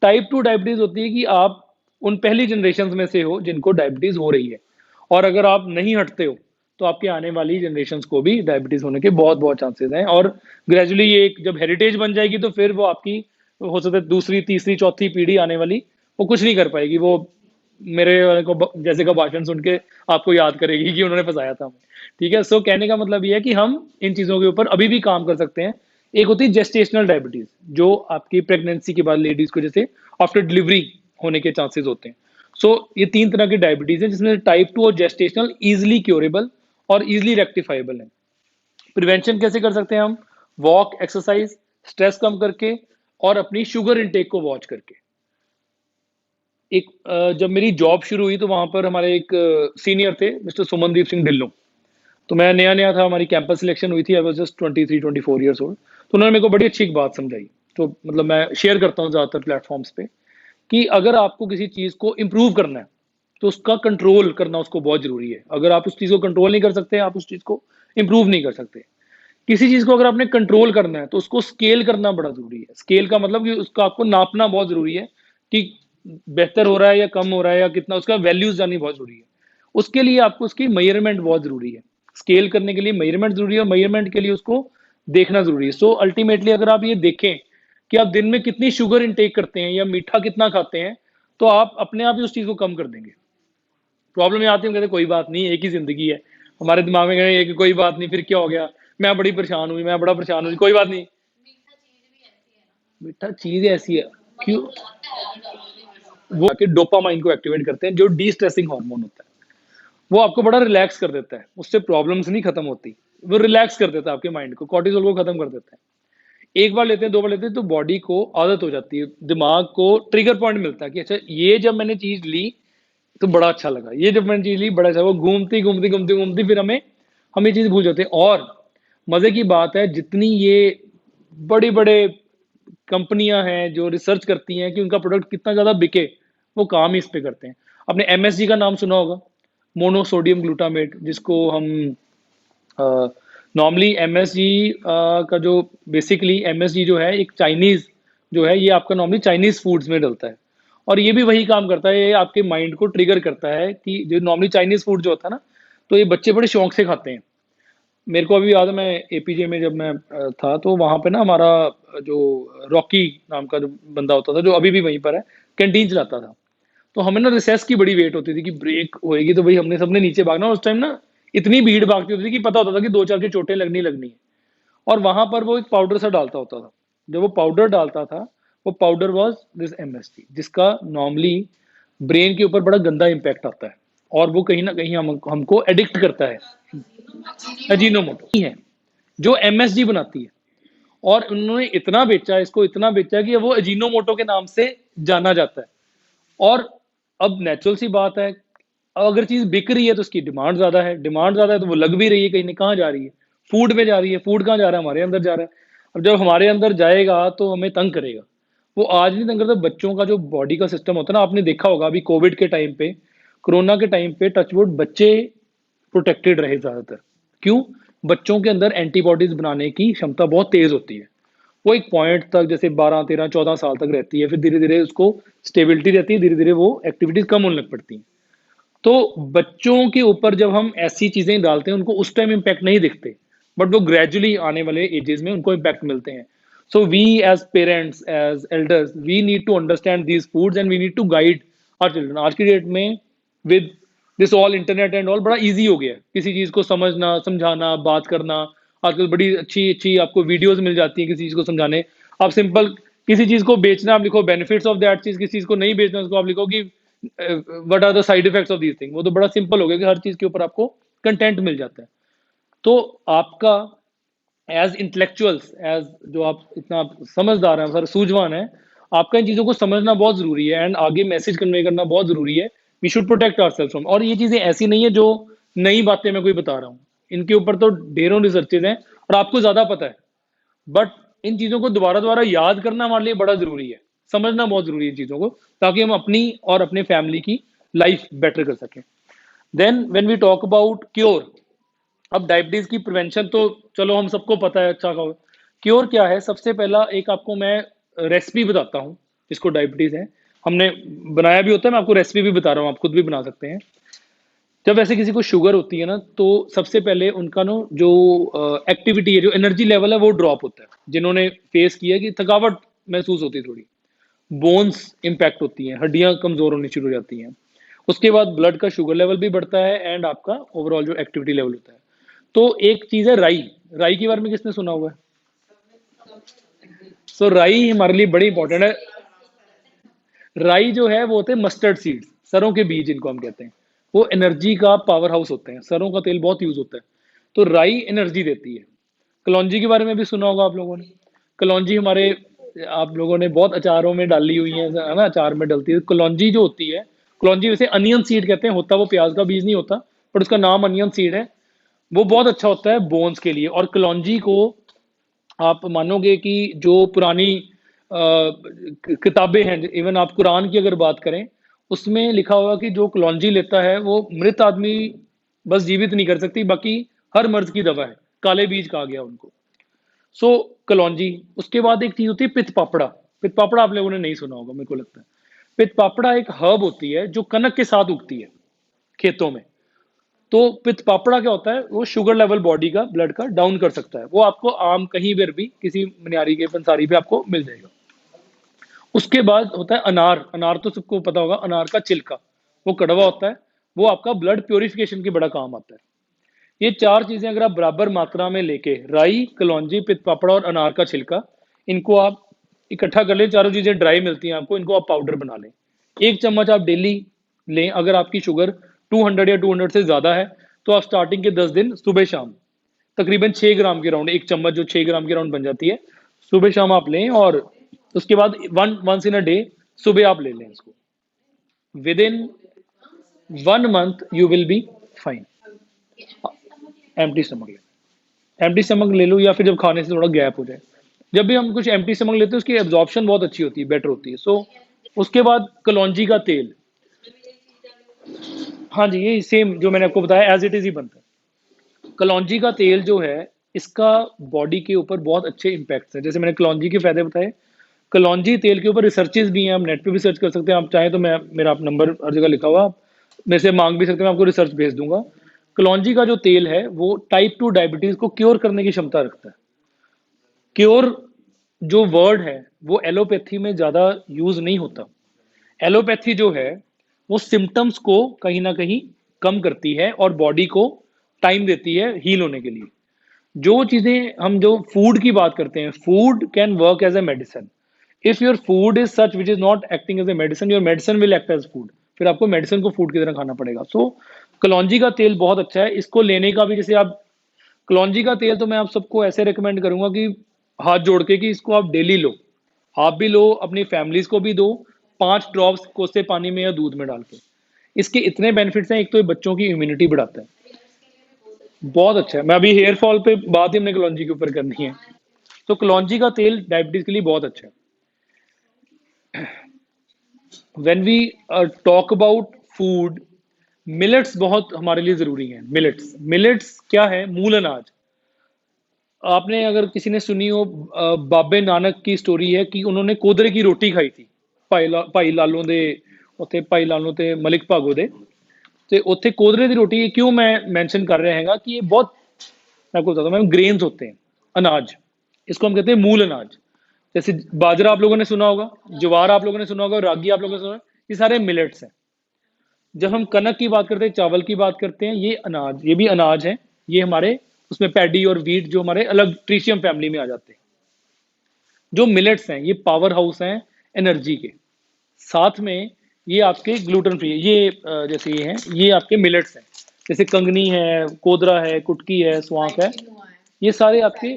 टाइप 2 डायबिटीज़ होती है कि आप उन पहली जनरेशन में से हो जिनको डायबिटीज़ हो रही है, और अगर आप नहीं हटते हो तो आपके आने वाली जनरेशन को भी डायबिटीज़ होने के बहुत बहुत चांसेस हैं। और ग्रेजुअली ये एक जब हेरिटेज बन जाएगी तो फिर वो आपकी, हो सकता है दूसरी, तीसरी, चौथी पीढ़ी आने वाली, वो कुछ नहीं कर पाएगी, वो मेरे वाले को जैसे का भाषण सुन के आपको याद करेगी कि उन्होंने फंसाया था हमें। ठीक है, सो कहने का मतलब ये है कि हम इन चीज़ों के ऊपर अभी भी काम कर सकते हैं। एक होती है जेस्टेशनल डायबिटीज़, जो आपकी प्रेगनेंसी के बाद लेडीज़ को जैसे आफ्टर डिलीवरी होने के चांसेस होते हैं। सो ये 3 तरह की डायबिटीज़ है, जिसमें टाइप 2 और जेस्टेशनल ईजिली क्योरेबल और ईजिली रेक्टिफाइबल है। प्रिवेंशन कैसे कर सकते हैं हम? वॉक, एक्सरसाइज, स्ट्रेस कम करके और अपनी शुगर इनटेक को वॉच करके। एक जब मेरी जॉब शुरू हुई तो वहाँ पर हमारे एक सीनियर थे, मिस्टर सुमनदीप सिंह ढिल्लों। तो मैं नया नया था, हमारी कैंपस सिलेक्शन हुई थी, I was just 23-24 years old. तो उन्होंने मेरे को बड़ी अच्छी एक बात समझाई। तो मतलब मैं शेयर करता हूँ ज़्यादातर प्लेटफ़ॉर्म्स पे, कि अगर आपको किसी चीज़ को इम्प्रूव करना है, तो उसका कंट्रोल करना उसको बहुत ज़रूरी है। अगर आप उस चीज़ को कंट्रोल नहीं कर सकते, आप उस चीज़ को इम्प्रूव नहीं कर सकते। किसी चीज़ को अगर आपने कंट्रोल करना है, तो उसको स्केल करना बड़ा ज़रूरी है। स्केल का मतलब कि उसका आपको नापना बहुत ज़रूरी है कि बेहतर हो रहा है या कम हो रहा है या कितना, उसका वैल्यूज़ जाननी बहुत ज़रूरी है। उसके लिए आपको उसकी मेज़रमेंट बहुत ज़रूरी है। स्केल करने के लिए मेज़रमेंट ज़रूरी है और मेज़रमेंट के लिए उसको देखना ज़रूरी है। सो अल्टीमेटली अगर आप ये देखें कि आप दिन में कितनी शुगर इनटेक करते हैं या मीठा कितना खाते हैं, तो आप अपने आप ही उस चीज़ को कम कर देंगे। प्रॉब्लम ये आती है, हम कहते हैं कोई बात नहीं, एक ही ज़िंदगी है। हमारे दिमाग में कहें कि कोई बात नहीं, फिर क्या हो गया? मैं बड़ी परेशान हुई, मैं बड़ा परेशान हुई, कोई बात नहीं। मीठा चीज़ ऐसी है, क्यों? वो आके डोपामाइन को एक्टिवेट करते हैं, जो डी-स्ट्रेसिंग हार्मोन होता है। वो आपको बड़ा रिलैक्स कर देता है, उससे प्रॉब्लम्स नहीं खत्म होती। वो रिलैक्स कर देता है आपके माइंड को, कॉर्टिसोल को खत्म कर देता है। एक बार लेते हैं, 2 बार लेते हैं, तो बॉडी को आदत हो जाती है, दिमाग को ट्रिगर पॉइंट मिलता है कि अच्छा ये जब मैंने चीज़ ली, तो बड़ा अच्छा लगा, ये जब मैंने चीज़ ली बड़ा अच्छा, वो घूमती, घूमती, घूमती, घूमती फिर हम ये चीज़ भूल जाते हैं। और मज़े की बात है, जितनी ये बड़े-बड़े कंपनियां हैं जो रिसर्च करती हैं कि उनका प्रोडक्ट कितना ज़्यादा बिके, वो काम ही इस पे करते हैं। आपने एमएसजी का नाम सुना होगा, मोनोसोडियम ग्लूटामेट, जिसको हम नॉर्मली एमएसजी का जो बेसिकली एमएसजी जो है एक चाइनीज़ जो है, ये आपका नॉर्मली चाइनीज़ फूड्स में डलता है और ये भी वही काम करता है, ये आपके माइंड को ट्रिगर करता है कि जो नॉर्मली चाइनीज़ फूड जो होता है ना, तो ये बच्चे बड़े शौक से खाते हैं। मेरे को अभी याद है, मैं एपीजे में जब मैं था, तो वहाँ पे ना हमारा जो रॉकी नाम का जो बंदा होता था, जो अभी भी वहीं पर है, कैंटीन चलाता था। तो हमें ना रिसेस की बड़ी वेट होती थी कि ब्रेक होएगी, तो भाई हमने सबने नीचे भागना। उस टाइम ना इतनी भीड़ भागती होती थी कि पता होता था कि 2-4 की चोटें लगनी है। और वहाँ पर वो एक पाउडर सा डालता होता था। जब वो पाउडर डालता था, वो पाउडर वाज़ दिस एमएसजी, जिसका नॉर्मली ब्रेन के ऊपर बड़ा गंदा इम्पैक्ट आता है और वो कहीं न कहीं हमको एडिक्ट करता है। अजीनोमोटो है, जो एमएसजी बनाती है, और उन्होंने इतना बेचा, इसको इतना बेचा कि वो अजीनोमोटो के नाम से जाना जाता है। और अब नेचुरल सी बात है, अगर चीज़ बिक रही है तो उसकी डिमांड ज़्यादा है, डिमांड ज़्यादा है तो वो लग भी रही है, कहीं न कहाँ जा रही है? फूड में जा रही है, फूड कहाँ जा रहा है? हमारे अंदर जा रहा है। अब जब हमारे अंदर जाएगा तो हमें तंग करेगा। वो आज नहीं तंग करता, बच्चों का जो बॉडी का सिस्टम होता है ना, आपने देखा होगा अभी कोविड के टाइम पे, कोरोना के टाइम पे टचवुड बच्चे प्रोटेक्टेड रहे ज़्यादातर। क्यों? बच्चों के अंदर एंटीबॉडीज़ बनाने की क्षमता बहुत तेज़ होती है। वो एक पॉइंट तक जैसे 12, 13, 14 साल तक रहती है, फिर धीरे-धीरे उसको स्टेबिलिटी रहती है, धीरे-धीरे वो एक्टिविटीज़ कम होने लग पड़ती हैं। तो बच्चों के ऊपर जब हम ऐसी चीज़ें डालते हैं, उनको उस टाइम इम्पैक्ट नहीं दिखते, बट वो ग्रेजुअली आने वाले एजेस में उनको इम्पैक्ट मिलते हैं। So we as parents, as elders, we need to understand these foods and we need to guide our children. आज की डेट में with this all internet and all बड़ा ईजी हो गया है किसी चीज़ को समझना, समझाना, बात करना। आजकल बड़ी अच्छी अच्छी आपको वीडियोस मिल जाती हैं किसी चीज़ को समझाने। आप सिंपल किसी चीज़ को बेचना, आप लिखो बेनिफिट्स ऑफ दैट चीज़, किसी चीज़ को नहीं बेचना, उसको आप लिखो कि what are the side effects of these thing. वो तो बड़ा सिंपल हो गया कि हर चीज़ के ऊपर आपको कंटेंट मिल जाता है। तो आपका एज इंटेलेक्चुअल्स, एज जो आप इतना समझदार हैं, सर सूझवान है, आपका इन चीज़ों को समझना बहुत ज़रूरी है एंड आगे मैसेज कन्वे करना बहुत ज़रूरी है। We should protect ourselves from. और ये चीज़ें ऐसी नहीं है जो नई बातें मैं कोई बता रहा हूँ, इनके ऊपर तो ढेरों रिसर्चेज हैं और आपको ज़्यादा पता है। बट इन चीज़ों को दोबारा दोबारा याद करना हमारे लिए बड़ा ज़रूरी है, समझना बहुत ज़रूरी है इन चीज़ों को, ताकि हम अपनी और अपने फैमिली की लाइफ बेटर कर सकें। Then when we talk about cure, अब डायबिटीज की प्रिवेंशन तो चलो हम सबको पता है, अच्छा खाओ। क्योर क्या है? सबसे पहला एक आपको मैं रेसिपी बताता हूँ, जिसको डायबिटीज है, हमने बनाया भी होता है, मैं आपको रेसिपी भी बता रहा हूँ, आप खुद भी बना सकते हैं। जब वैसे किसी को शुगर होती है ना, तो सबसे पहले उनका ना जो एक्टिविटी है, जो एनर्जी लेवल है, वो ड्रॉप होता है। जिन्होंने फेस किया कि थकावट महसूस होती है थोड़ी, बोन्स इम्पैक्ट होती हैं, हड्डियां कमजोर होनी शुरू हो जाती हैं। उसके बाद ब्लड का शुगर लेवल भी बढ़ता है एंड आपका ओवरऑल जो एक्टिविटी लेवल होता है। तो एक चीज है राई। राई के बारे में किसने सुना हुआ है? सो राई हमारे लिए बड़ी इंपॉर्टेंट है। राई जो है वो होते हैं मस्टर्ड सीड्स, सरों के बीज इनको हम कहते हैं। वो एनर्जी का पावर हाउस होते हैं, सरों का तेल बहुत यूज होता है। तो राई एनर्जी देती है। कलौंजी के बारे में भी सुना होगा आप लोगों ने। कलौंजी हमारे, आप लोगों ने बहुत अचारों में डाली हुई है ना, अचार में डलती है कलौंजी जो होती है। कलौंजी वैसे अनियन सीड कहते हैं, होता वो प्याज का बीज नहीं होता, पर उसका नाम अनियन सीड है। वो बहुत अच्छा होता है बोन्स के लिए। और कलौंजी को आप मानोगे कि जो पुरानी किताबें हैं, इवन आप कुरान की अगर बात करें, उसमें लिखा होगा कि जो कलौंजी लेता है वो मृत आदमी बस जीवित नहीं कर सकती, बाकी हर मर्ज की दवा है। काले बीज कहा गया उनको। सो कलौंजी। उसके बाद एक चीज होती है पित पापड़ा। पित पापड़ा आप लोगों ने नहीं सुना होगा, मेरे को लगता है। पित पापड़ा एक हर्ब होती है जो कनक के साथ उगती है खेतों में। तो पित पापड़ा क्या होता है, वो शुगर लेवल बॉडी का, ब्लड का डाउन कर सकता है। वो आपको आम कहीं पर भी किसी मनियारी के पंसारी पे आपको मिल जाएगा। उसके बाद होता है अनार। अनार तो सबको पता होगा, अनार का छिलका, वो कड़वा होता है। वो आपका ब्लड प्योरिफिकेशन की बड़ा काम आता है। ये चार चीजें अगर आप बराबर मात्रा में लेके, राई, कलौंजी, पित पापड़ा और अनार का छिलका, इनको आप इकट्ठा कर लें। चारों चीजें ड्राई मिलती हैं आपको, इनको आप पाउडर बना लें। एक चम्मच आप डेली लें। अगर आपकी शुगर 200 या 200 से ज्यादा है तो आप स्टार्टिंग के 10 दिन सुबह शाम तकरीबन 6 ग्राम के राउंड, एक चम्मच जो 6 ग्राम के राउंड बन जाती है, सुबह शाम आप लें। और उसके बाद वंस इन अ डे सुबह आप ले लें इसको। With in 1 month you will be fine. Empty stomach ले, एम्प्टी स्टमक ले लो, या फिर जब खाने से थोड़ा गैप हो जाए। जब भी हम कुछ एम्प्टी स्टमक लेते हैं उसकी एब्जॉर्प्शन बहुत अच्छी होती है, बेटर होती है। सो उसके बाद कलौंजी का तेल। हाँ जी, ये सेम जो मैंने आपको बताया एज इट इज ही बनता है। कलौंजी का तेल जो है, इसका बॉडी के ऊपर बहुत अच्छे इम्पैक्ट है। जैसे मैंने कलौंजी के फायदे बताए, कलौंजी तेल के ऊपर रिसर्चेज भी हैं। आप नेट पे भी सर्च कर सकते हैं। आप चाहें तो मैं, मेरा आप नंबर हर जगह लिखा हुआ, आप मेरे से मांग भी सकते हैं, मैं आपको रिसर्च भेज दूंगा। कलौंजी का जो तेल है वो टाइप 2 डायबिटीज को क्योर करने की क्षमता रखता है। क्योर जो वर्ड है वो एलोपैथी में ज्यादा यूज नहीं होता। एलोपैथी जो है वो सिम्टम्स को कहीं ना कहीं कम करती है और बॉडी को टाइम देती है हील होने के लिए। जो चीजें हम जो फूड की बात करते हैं, food can work as a medicine. If your food is such which is not acting as a medicine, your medicine will act as food. फिर आपको मेडिसिन को फूड की तरह खाना पड़ेगा। सो कलौंजी का तेल बहुत अच्छा है। इसको लेने का भी, जैसे आप कलौंजी का तेल तो मैं आप सबको ऐसे रिकमेंड करूंगा कि हाथ जोड़ के कि इसको आप डेली लो। आप भी लो, अपनी फैमिलीज को भी दो, 5 ड्रॉप्स कोसे पानी में या दूध में डाल के। इसके इतने बेनिफिट्स हैं। एक तो ये बच्चों की इम्यूनिटी बढ़ाता है, बहुत अच्छा है। मैं अभी हेयर फॉल पे बात ही हमने कलौंजी के ऊपर करनी है। तो कलौंजी का तेल डायबिटीज के लिए बहुत अच्छा है। When we talk about food, millets बहुत हमारे लिए जरूरी हैं। मिलेट्स, मिलेट्स क्या है? मूल अनाज। आपने अगर किसी ने सुनी हो, बाबे नानक की स्टोरी है कि उन्होंने कोदरे की रोटी खाई थी। ਭਾਈ ਲਾਲੋਂ ਦੇ ਉੱਥੇ, ਭਾਈ ਲਾਲੋਂ ਤੇ ਮਲਿਕ ਭਾਗੋ ਦੇ, ਤੇ ਉੱਥੇ कोदरे की रोटी क्यों मैं मेंशन कर रहे हैं कि ये बहुत, मैं आपको बताता हूँ मैम, ग्रेन्स होते हैं, अनाज। इसको हम कहते हैं मूल अनाज। जैसे बाजरा आप लोगों ने सुना होगा, ज्वार आप लोगों ने सुना होगा, रागी आप लोगों ने सुना होगा, ये सारे मिलेट्स हैं। जब हम कनक की बात करते हैं, चावल की बात करते हैं, ये अनाज, ये भी अनाज है। ये हमारे उसमें पैडी और वीट जो हमारे अलग ट्रीशियम फैमिली में आ जाते हैं। जो मिलेट्स हैं ये पावर हाउस हैं एनर्जी के। साथ में ये आपके ग्लूटेन फ्री, ये जैसे ये हैं, ये आपके मिलेट्स हैं। जैसे कंगनी है, कोदरा है, कुटकी है, स्वांक है, ये सारे आपके,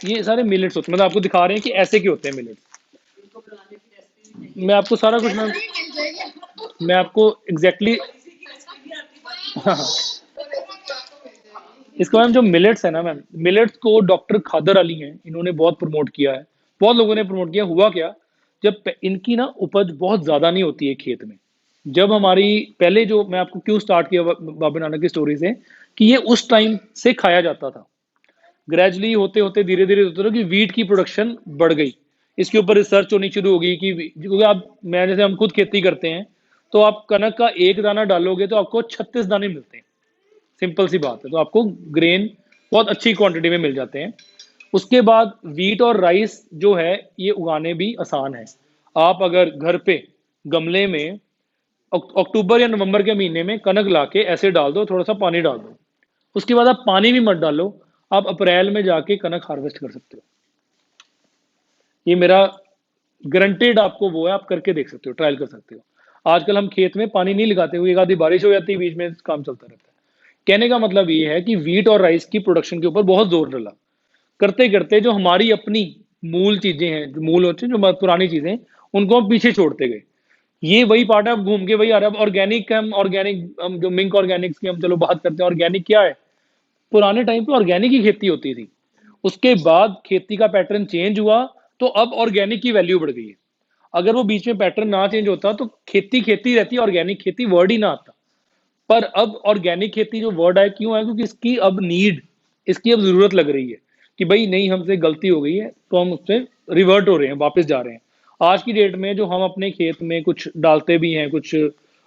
ये सारे मिलेट्स होते हैं। मतलब आपको दिखा रहे हैं कि ऐसे के होते हैं मिलेट्स। मैं आपको सारा कुछ मैं आपको एग्जैक्टली हाँ, इसका मैम जो मिलेट्स है ना मैम, मिलेट्स को डॉक्टर खादर अली हैं, इन्होंने बहुत प्रमोट किया है, बहुत लोगों ने प्रमोट किया। हुआ क्या, जब इनकी ना उपज बहुत ज्यादा नहीं होती है खेत में। जब हमारी पहले, जो मैं आपको क्यों स्टार्ट किया बाबा नानक की स्टोरी से, कि ये उस टाइम से खाया जाता था। ग्रेजुअली होते होते धीरे धीरे होते रहा कि वीट की प्रोडक्शन बढ़ गई। इसके ऊपर रिसर्च होनी शुरू हो गई कि क्योंकि आप, मैं जैसे हम खुद खेती करते हैं, तो आप कनक का एक दाना डालोगे तो आपको 36 दाने मिलते हैं। सिंपल सी बात है। तो आपको ग्रेन बहुत अच्छी क्वांटिटी में मिल जाते हैं। उसके बाद वीट और राइस जो है ये उगाने भी आसान है। आप अगर घर पे गमले में अक्टूबर या नवंबर के महीने में कनक लाके ऐसे डाल दो, थोड़ा सा पानी डाल दो, उसके बाद आप पानी भी मत डालो, आप अप्रैल में जाके कनक हार्वेस्ट कर सकते हो। ये मेरा गारंटेड आपको वो है, आप करके देख सकते हो, ट्रायल कर सकते हो। आजकल हम खेत में पानी नहीं लगाते हुए, एक आधी बारिश हो जाती है, बीच में काम चलता रहता है। कहने का मतलब ये है कि वीट और राइस की प्रोडक्शन के ऊपर बहुत जोर डला। करते करते जो हमारी अपनी मूल चीजें हैं, जो मूल होते हैं, जो पुरानी चीजें, उनको हम पीछे छोड़ते गए। ये वही पार्ट है, अब घूम के वही आ रहा है। ऑर्गेनिक, हम जो मिंक ऑर्गेनिक्स की हम चलो बात करते हैं, ऑर्गेनिक क्या है? पुराने टाइम पे ऑर्गेनिक ही खेती होती थी। उसके बाद खेती का पैटर्न चेंज हुआ तो अब ऑर्गेनिक की वैल्यू बढ़ गई है। अगर वो बीच में पैटर्न ना चेंज होता तो खेती खेती रहती, ऑर्गेनिक खेती वर्ड ही ना आता। पर अब ऑर्गेनिक खेती जो वर्ड है क्यों है, क्योंकि इसकी अब नीड, इसकी अब जरूरत लग रही है कि भाई नहीं, हमसे गलती हो गई है तो हम उससे रिवर्ट हो रहे हैं, वापस जा रहे हैं। आज की डेट में जो हम अपने खेत में कुछ डालते भी हैं, कुछ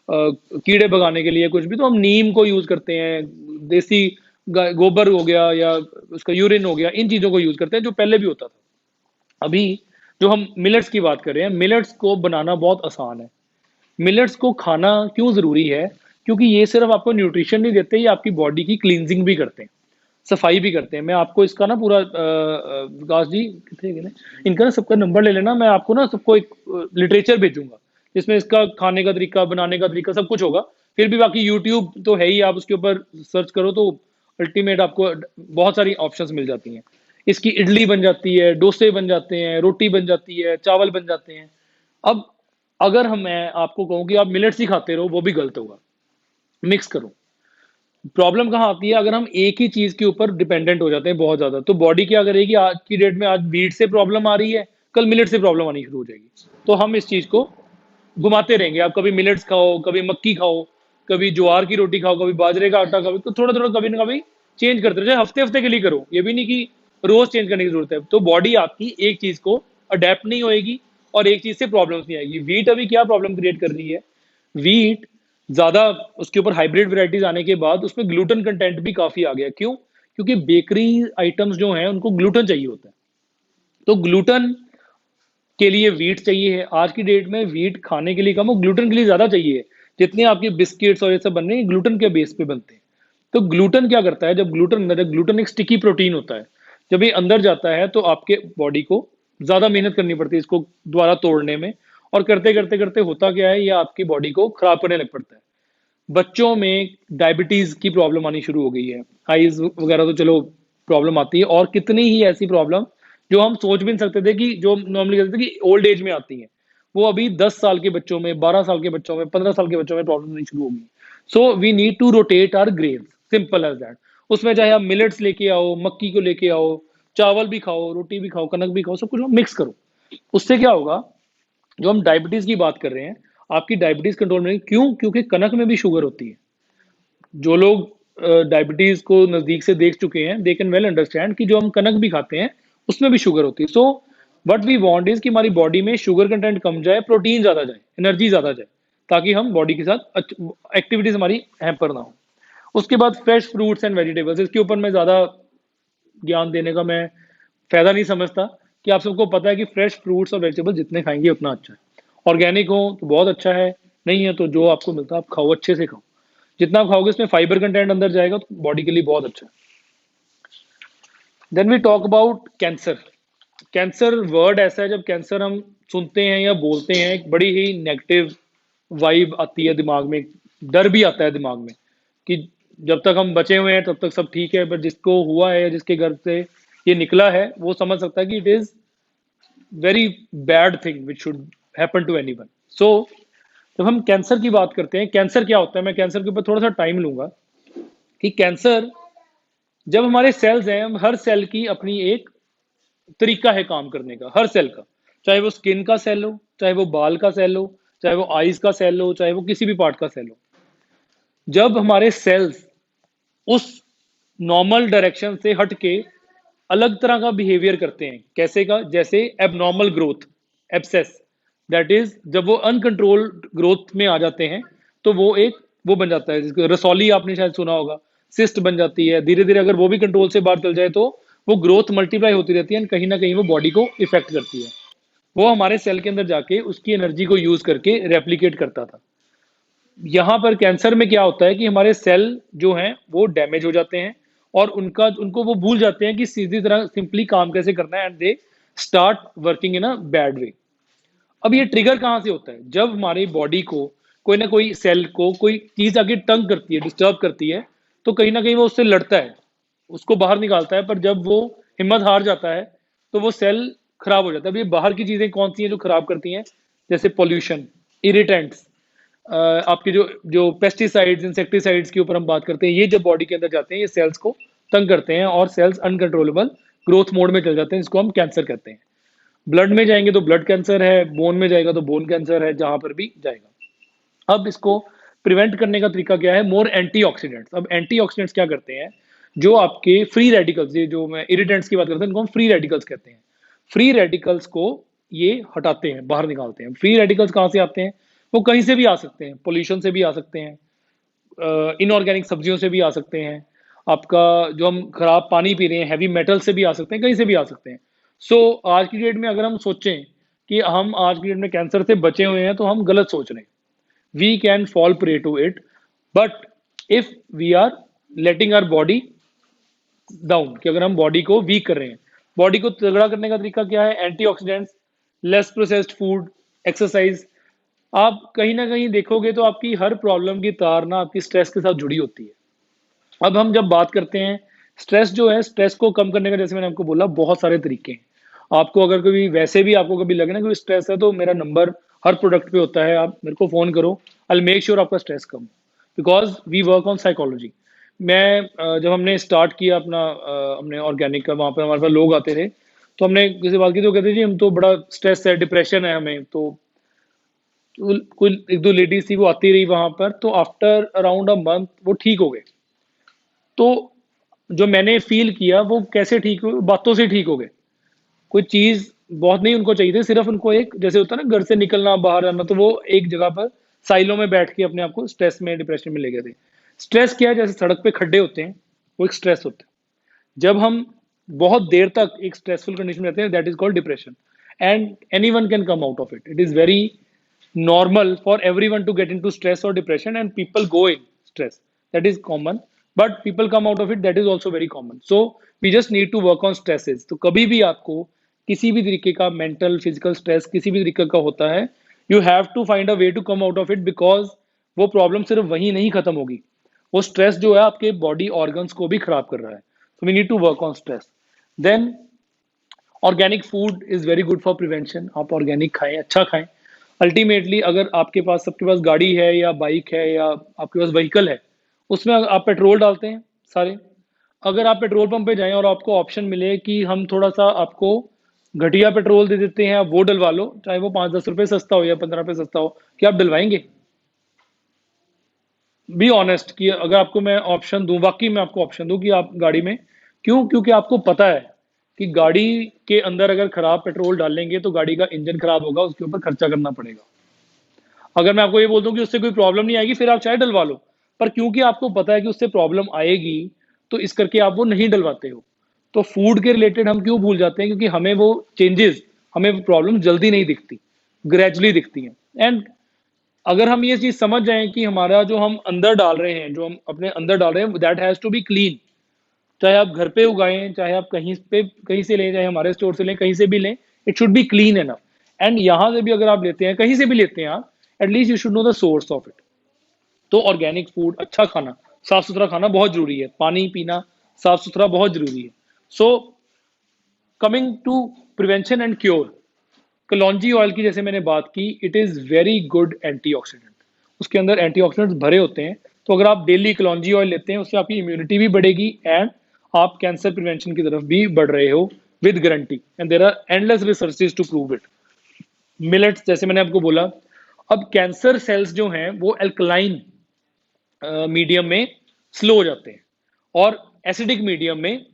कीड़े भगाने के लिए कुछ भी, तो हम नीम को यूज करते हैं, देसी गोबर हो गया या उसका यूरिन हो गया, इन चीजों को यूज करते हैं जो पहले भी होता था। अभी जो हम मिलेट्स की बात कर रहे हैं, मिलेट्स को बनाना बहुत आसान है। मिलेट्स को खाना क्यों ज़रूरी है, क्योंकि ये सिर्फ आपको न्यूट्रिशन नहीं देते, ये आपकी बॉडी की क्लींजिंग भी करते हैं, सफाई भी करते हैं। मैं आपको इसका ना पूरा विकास जी कितने हैं, इनका ना सबका नंबर ले लेना, मैं आपको ना सबको एक लिटरेचर भेजूंगा जिसमें इसका खाने का तरीका, बनाने का तरीका सब कुछ होगा। फिर भी बाकी यूट्यूब तो है ही, आप उसके ऊपर सर्च करो तो अल्टीमेट आपको बहुत सारी ऑप्शंस मिल जाती हैं। इसकी इडली बन जाती है, डोसे बन जाते हैं, रोटी बन जाती है, चावल बन जाते हैं। अब अगर मैं आपको कहूँ कि आप मिलेट्स ही खाते रहो, वो भी गलत होगा। मिक्स करो। प्रॉब्लम कहाँ आती है, अगर हम एक ही चीज के ऊपर डिपेंडेंट हो जाते हैं बहुत ज्यादा, तो बॉडी क्या करेगी, आज की डेट में आज वीट से प्रॉब्लम आ रही है, कल मिलेट से प्रॉब्लम आनी शुरू हो जाएगी। तो हम इस चीज को घुमाते रहेंगे। आप कभी मिलेट्स खाओ, कभी मक्की खाओ, कभी ज्वार की रोटी खाओ, कभी बाजरे का आटा खाओ, तो थोड़ा थोड़ा कभी ना कभी चेंज करते रहो। हफ्ते हफ्ते के लिए करो, ये भी नहीं कि रोज चेंज करने की जरूरत है। तो बॉडी आपकी एक चीज को अडेप्ट नहीं होएगी और एक चीज से प्रॉब्लम्स नहीं आएगी। वीट अभी क्या प्रॉब्लम क्रिएट कर रही है, वीट ज्यादा उसके ऊपर हाइब्रिड वैरायटीज आने के बाद उसमें ग्लूटेन कंटेंट भी काफी आ गया। क्यों? क्योंकि बेकरी आइटम्स जो हैं उनको ग्लूटेन चाहिए होता है, तो ग्लूटेन के लिए वीट चाहिए है। आज की डेट में वीट खाने के लिए कम और ग्लूटेन के लिए ज्यादा चाहिए। जितने आपके बिस्किट्स और ये सब बन रहे हैं ग्लूटेन के बेस पे बनते हैं। तो ग्लूटेन क्या करता है, जब ग्लूटेन अंदर है, ग्लूटेन एक स्टिकी प्रोटीन होता है, जब ये अंदर जाता है तो आपके बॉडी को ज्यादा मेहनत करनी पड़ती है इसको दोबारा तोड़ने में। और करते करते करते होता क्या है, ये आपकी बॉडी को खराब करने लग पड़ता है। बच्चों में डायबिटीज की प्रॉब्लम आनी शुरू हो गई है, आईज वगैरह तो चलो प्रॉब्लम आती है, और कितनी ही ऐसी प्रॉब्लम जो हम सोच भी नहीं सकते थे कि जो नॉर्मली कहते थे कि ओल्ड एज में आती हैं, वो अभी 10 साल के बच्चों में, 12 साल के बच्चों में, 15 साल के बच्चों में प्रॉब्लम आनी शुरू हो गई। So we need to rotate our grain, simple as that. उसमें चाहे आप मिलेट्स लेके आओ, मक्की को लेके आओ, चावल भी खाओ, रोटी भी खाओ, कनक भी खाओ, सब कुछ मिक्स करो। उससे क्या होगा, जो हम डायबिटीज की बात कर रहे हैं, आपकी डायबिटीज कंट्रोल में। क्यों? क्योंकि कनक में भी शुगर होती है। जो लोग डायबिटीज को नजदीक से देख चुके हैं, दे कैन वेल अंडरस्टैंड कि जो हम कनक भी खाते हैं उसमें भी शुगर होती है। So what we want is कि हमारी बॉडी में शुगर कंटेंट कम जाए, प्रोटीन ज्यादा जाए, एनर्जी ज्यादा जाए, ताकि हम बॉडी के साथ एक्टिविटीज हमारी हैम्पर ना हो। उसके बाद फ्रेश फ्रूट्स एंड वेजिटेबल्स, इसके ऊपर मैं ज्यादा ज्ञान देने का मैं फायदा नहीं समझता, कि आप सबको पता है कि फ्रेश फ्रूट्स और वेजिटेबल जितने खाएंगे उतना अच्छा है। ऑर्गेनिक हो तो बहुत अच्छा है, नहीं है तो जो आपको मिलता है आप खाओ, अच्छे से खाओ। जितना आप खाओगे उसमें फाइबर कंटेंट अंदर जाएगा तो बॉडी के लिए बहुत अच्छा है। Then we talk about cancer. Cancer word ऐसा है, जब कैंसर हम सुनते हैं या बोलते हैं, एक बड़ी ही नेगेटिव वाइब आती है दिमाग में, डर भी आता है दिमाग में कि जब तक हम बचे हुए हैं तब तक सब ठीक है, पर जिसको हुआ है, जिसके घर से ये निकला है, वो समझ सकता है कि it is very bad thing which should happen to anyone. So जब हम कैंसर की बात करते हैं, कैंसर क्या होता है, मैं कैंसर के ऊपर थोड़ा सा टाइम लूंगा। कि कैंसर, जब हमारे सेल्स हैं, हम हर सेल की अपनी एक तरीका है काम करने का, हर सेल का, चाहे वो स्किन का सेल हो, चाहे वो बाल का सेल हो, चाहे वो आईज का सेल हो, चाहे वो किसी भी पार्ट का सेल हो। जब हमारे सेल्स उस नॉर्मल डायरेक्शन से हट के अलग तरह का बिहेवियर करते हैं, कैसे का, जैसे abnormal growth, abscess, that is जब वो अनकंट्रोल ग्रोथ में आ जाते हैं, तो वो एक वो बन जाता है, जिसको रसौली आपने शायद सुना होगा, सिस्ट बन जाती है। धीरे धीरे अगर वो भी कंट्रोल से बाहर चल जाए तो वो ग्रोथ मल्टीप्लाई होती रहती है, और कहीं ना कहीं वो बॉडी को इफेक्ट करती है। वो हमारे सेल के अंदर जाके उसकी एनर्जी को यूज करके रेप्लिकेट करता था। यहाँ पर कैंसर में क्या होता है कि हमारे सेल जो हैं वो डैमेज हो जाते हैं, और उनको वो भूल जाते हैं कि सीधी तरह सिंपली काम कैसे करना है, and they start working in a bad way. अब ये ट्रिगर कहाँ से होता है, जब हमारी बॉडी को कोई ना कोई सेल को कोई चीज आगे तंग करती है, डिस्टर्ब करती है, तो कहीं ना कहीं वो उससे लड़ता है, उसको बाहर निकालता है। पर जब वो हिम्मत हार जाता है तो वो सेल खराब हो जाता है। अब ये बाहर की चीजें कौन सी हैं जो खराब करती हैं, जैसे पॉल्यूशन, इरिटेंट्स, आपके जो जो पेस्टिसाइड्स, इंसेक्टिसाइड्स के ऊपर हम बात करते हैं, ये जब बॉडी के अंदर जाते हैं ये सेल्स को तंग करते हैं, और सेल्स अनकंट्रोलेबल ग्रोथ मोड में चल जाते हैं, जिसको हम कैंसर कहते हैं। ब्लड में जाएंगे तो ब्लड कैंसर है, बोन में जाएगा तो बोन कैंसर है, जहां पर भी जाएगा। अब इसको प्रिवेंट करने का तरीका क्या है? मोर एंटीऑक्सीडेंट्स। अब एंटीऑक्सीडेंट्स क्या करते हैं? जो आपके फ्री रेडिकल्स, ये जो मैं इरिटेंट्स की बात करता हूं, इनको हम फ्री रेडिकल्स कहते हैं। फ्री रेडिकल्स को ये हटाते हैं, बाहर निकालते हैं। फ्री रेडिकल्स कहाँ से आते हैं? वो कहीं से भी आ सकते हैं, पोल्यूशन से भी आ सकते हैं, इनऑर्गेनिक सब्जियों से भी आ सकते हैं, आपका जो हम खराब पानी पी रहे हैं, हैवी मेटल से भी आ सकते हैं, कहीं से भी आ सकते हैं। सो आज की डेट में अगर हम सोचें कि हम आज की डेट में कैंसर से बचे हुए हैं, तो हम गलत सोच रहे हैं। We can fall prey to it, but if we are letting our body down, कि अगर हम बॉडी को वीक कर रहे हैं। बॉडी को तगड़ा करने का तरीका क्या है? Antioxidants, less processed food, exercise. आप कहीं ना कहीं देखोगे तो आपकी हर प्रॉब्लम की तार ना आपकी स्ट्रेस के साथ जुड़ी होती है। अब हम जब बात करते हैं स्ट्रेस, जो है स्ट्रेस को कम करने का, जैसे मैंने आपको बोला, बहुत सारे तरीके हैं। आपको अगर कभी वैसे भी आपको कभी लगे ना कि स्ट्रेस है, तो मेरा नंबर हर प्रोडक्ट पे होता है, आप मेरे को फ़ोन करो, आई मेक श्योर आपका स्ट्रेस कम, because we work on psychology. मैं जब हमने स्टार्ट किया अपना हमने ऑर्गेनिक का, वहाँ पर हमारे पास लोग आते थे, तो हमने किसी बात की तो कहते जी हम तो बड़ा स्ट्रेस है, डिप्रेशन है हमें। तो कोई एक दो लेडीज थी, वो आती रही वहाँ पर, तो आफ्टर अराउंड अ मंथ वो ठीक हो गए। तो जो मैंने फील किया, वो कैसे ठीक हुए? बातों से ठीक हो गए। कोई चीज बहुत नहीं उनको चाहिए थी, सिर्फ उनको एक, जैसे होता है ना घर से निकलना, बाहर जाना, तो वो एक जगह पर साइलो में बैठ के अपने आप को स्ट्रेस में, डिप्रेशन में ले गए थे। स्ट्रेस क्या है? जैसे सड़क पे खड्डे होते हैं, वो एक स्ट्रेस होता है। जब हम बहुत देर तक एक स्ट्रेसफुल कंडीशन में रहते हैं, that is called depression, and any one can come out of it. It is very normal for everyone to get into stress or depression, and people go in stress, that is common, but people come out of it, that is also very common. So we just need to work on stresses. तो कभी भी आपको किसी भी तरीके का mental physical stress किसी भी तरीके का होता है, you have to find a way to come out of it, because वो प्रॉब्लम सिर्फ वहीं नहीं खत्म होगी, वो स्ट्रेस जो है आपके बॉडी ऑर्गन्स को भी खराब कर रहा है। So we need to work on stress. Then organic food is very good for prevention. आप ऑर्गेनिक खाएं, अच्छा खाएं। अल्टीमेटली अगर आपके पास, सबके पास गाड़ी है या बाइक है या आपके पास व्हीकल है, उसमें आप पेट्रोल डालते हैं सारे। अगर आप पेट्रोल पंप पे जाएं और आपको ऑप्शन मिले कि हम थोड़ा सा आपको घटिया पेट्रोल दे देते हैं, आप वो डलवा लो, चाहे वो 5-10 रुपए सस्ता हो या 15 रुपए सस्ता हो, क्या आप डलवाएंगे? बी ऑनेस्ट, कि अगर आपको मैं ऑप्शन दूं, वाकई में आपको ऑप्शन दूं कि आप गाड़ी में, क्यों? क्योंकि आपको पता है कि गाड़ी के अंदर अगर खराब पेट्रोल डालेंगे तो गाड़ी का इंजन खराब होगा, उसके ऊपर खर्चा करना पड़ेगा। अगर मैं आपको ये बोल दूं कि उससे कोई प्रॉब्लम नहीं आएगी, फिर आप चाहे डलवा लो, पर क्योंकि आपको पता है कि उससे प्रॉब्लम आएगी, तो इस करके आप वो नहीं डलवाते हो। तो फूड के रिलेटेड हम क्यों भूल जाते हैं? क्योंकि हमें वो चेंजेस, हमें प्रॉब्लम जल्दी नहीं दिखती, ग्रेजुअली दिखती हैं। एंड अगर हम ये चीज समझ जाएं कि हमारा जो हम अंदर डाल रहे हैं, जो हम अपने अंदर डाल रहे हैं, that has to be clean. चाहे आप घर पे उगाएं, चाहे आप कहीं से लें, चाहे हमारे स्टोर से लें, कहीं से भी लें, it should be clean enough. And यहाँ से भी अगर आप लेते हैं, कहीं से भी लेते हैं आप, at least you should know the source of it. तो ऑर्गेनिक फूड, अच्छा खाना, साफ सुथरा खाना बहुत जरूरी है, पानी पीना साफ सुथरा बहुत जरूरी है। So coming to prevention and cure, कलौंजी ऑयल की जैसे मैंने बात की, it is very good antioxidant. उसके अंदर एंटीऑक्सीडेंट्स भरे होते हैं। तो अगर आप डेली कलौंजी ऑयल लेते हैं, उससे आपकी इम्यूनिटी भी बढ़ेगी, एंड आप कैंसर प्रिवेंशन की तरफ भी बढ़ रहे हो with guarantee. And there are endless researches to prove it. Millets, जैसे मैंने आपको बोला, अब कैंसर सेल्स जो हैं वो अल्कलाइन मीडियम में स्लो हो जाते हैं, और एसिडिक मीडियम में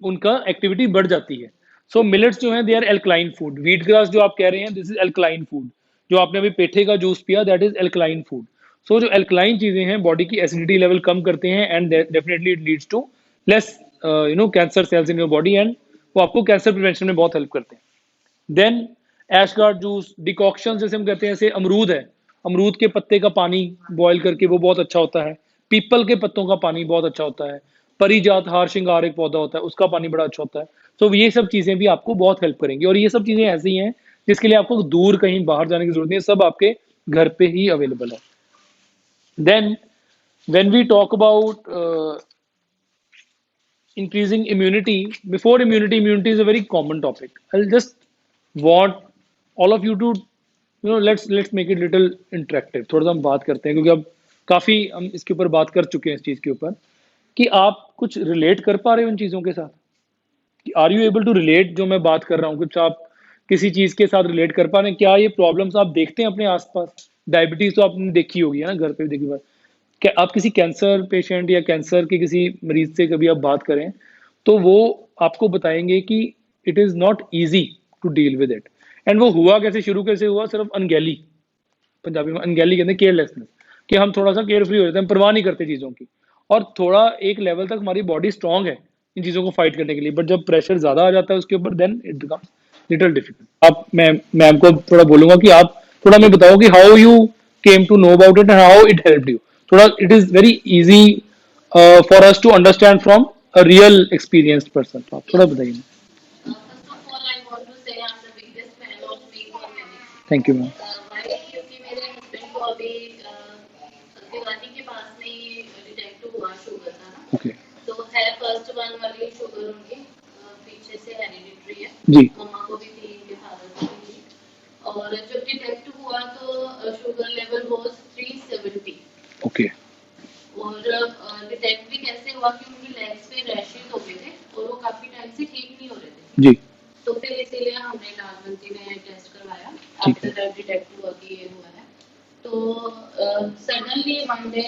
उनका एक्टिविटी बढ़ जाती है। सो मिलेट्स जो हैं, they are alkaline food. Wheat grass जो आप कह रहे हैं, दिस इज एल्कलाइन फूड। जो आपने अभी पेठे का जूस पिया, दैट इज एल्कलाइन फूड। सो जो एल्कलाइन चीजें हैं, बॉडी की एसिडिटी लेवल कम करते हैं, and definitely it leads to less cancer cells in your body, and वो आपको कैंसर प्रिवेंशन में बहुत हेल्प करते हैं। देन एशगार्ड जूस, डिकॉक्शन जैसे हम कहते हैं, जैसे अमरूद है, अमरूद के पत्ते का पानी बॉयल करके वो बहुत अच्छा होता है। पीपल के पत्तों का पानी बहुत अच्छा होता है। परिजात हार श्रृंगार एक पौधा होता है, उसका पानी बड़ा अच्छा होता है। तो ये सब चीजें भी आपको बहुत हेल्प करेंगी, और ये सब चीजें ऐसी हैं जिसके लिए आपको दूर कहीं बाहर जाने की जरूरत नहीं है, सब आपके घर पे ही अवेलेबल है। Then when we talk about increasing immunity, before immunity is a very common topic. I'll just want all of you to, let's make it little interactive, थोड़ा सा हम बात करते हैं, क्योंकि अब काफी हम इसके ऊपर बात कर चुके हैं, इस चीज के ऊपर, कि आप कुछ रिलेट कर पा रहे हो इन चीजों के साथ, कि are you able to relate जो मैं बात कर रहा हूँ? कुछ आप किसी चीज़ के साथ रिलेट कर पा रहे हैं? क्या ये प्रॉब्लम्स आप देखते हैं अपने आस-पास? डायबिटीज़ तो आपने देखी होगी है ना, घर पे भी देखी बात। क्या आप किसी कैंसर पेशेंट या कैंसर के किसी मरीज़ से कभी आप बात करें, तो वो आपको बताएँगे कि it is not easy to deal with it. And वो हुआ कैसे, शुरू कैसे हुआ? सिर्फ़ अनगहली, पंजाबी में अनगहली कहते हैं केयरलेसनेस, कि हम थोड़ा-सा केयर फ्री हो जाते हैं, हम परवाह नहीं करते चीज़ों की। और थोड़ा एक लेवल तक हमारी बॉडी स्ट्रॉन्ग है इन चीज़ों को फाइट करने के लिए, बट जब प्रेशर ज़्यादा आ जाता है उसके ऊपर, then it becomes little difficult. आप मैं मैम को थोड़ा बोलूँगा कि आप थोड़ा हमें बताओ कि how you came to know about it and how it helped you. थोड़ा it is very easy for us to understand from a real experienced person. तो आप थोड़ा बताइए। First of all, I want to say I'm the biggest fan of Big One Minute. Thank you ma'am. Why? क्योंकि मेरे husband को अभी दिवाली के पास में ही डिटेक्ट हुआ शुगर था ना, ओके तो है फर्स्ट वन वाली शुगर उनकी पीछे से हेरिडिटरी है, जी। मम्मा को भी थी, इनके फादर को भी थी। और जब डिटेक्ट हुआ तो शुगर लेवल वाज 370। ओके और डिटेक्ट भी कैसे हुआ कि उनकी लेग्स पे रैशेस हो गए थे और वो काफी टाइम से ठीक नहीं हो रहे थे। जी तो फिर इसीलिए हमने लालबंती में टेस्ट करवाया, ठीक है। आफ्टर डिटेक्ट हुआ कि ये हुआ है। तो सडनली वन डे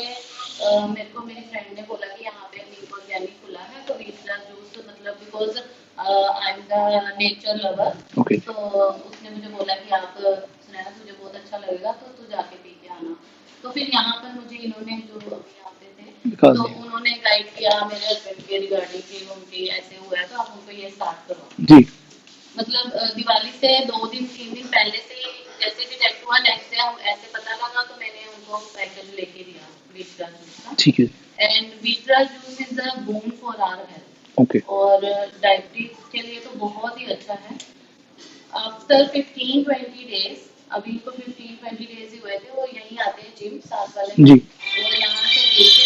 मेरे को मेरी फ्रेंड ने बोला कि यहाँ पे नीम ऑर्गेनिक खुला है, तो वीटला जूस, मतलब because I am the nature lover. Okay तो उसने मुझे बोला कि आप सुनैना तुझे बहुत अच्छा लगेगा तो तू जाके पी के आना। तो फिर यहाँ पर मुझे इन्होंने जो अभी यहाँ पे थे, दिखा तो दिया। उन्होंने गाइड किया मेरे हस्बैंड के रिगार्डिंग कि उनकी ऐसे हुआ है तो आप उनको ये स्टार्ट करो। जी मतलब दिवाली से 2 दिन 3 दिन पहले से जैसे डिटेक्ट हुआ, नेक्स्ट डे हम ऐसे पता लगा तो मैंने उनको पैकेज लेके दिया वीटरा जूस का। ठीक है। एंड वीटरा juice is a boon for our health, okay और डायबिटीज के लिए तो बहुत ही अच्छा है। आफ्टर 15-20 डेज, अभी इनको 15-20 डेज ही हुए थे, वो यहीं आते हैं जिम साथ वाले में, जी और यहाँ से लेके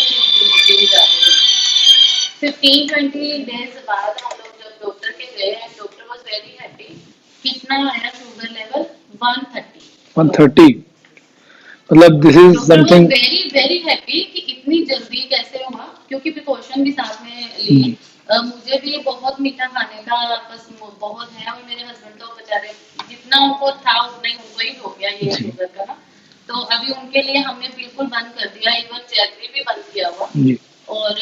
फिर जाते हैं। 15-20 डेज बाद हम लोग जब डॉक्टर के गए हैं, डॉक्टर वाज वेरी हैप्पी। कितना आया शुगर लेवल? 130। 130, मतलब this is doctor was something. Very very happy कि इतनी जल्दी कैसे हुआ, क्योंकि प्रिकॉशन भी साथ में ली। मुझे भी बहुत मीठा खाने का बस बहुत है, और मेरे हस्बैंड तो बेचारे जितना उनको था उतना ही उनको ही हो गया ये जी शुगर का ना। तो अभी उनके लिए हमने बिल्कुल बंद कर दिया, इवन जैगरी भी बंद किया हुआ। जी और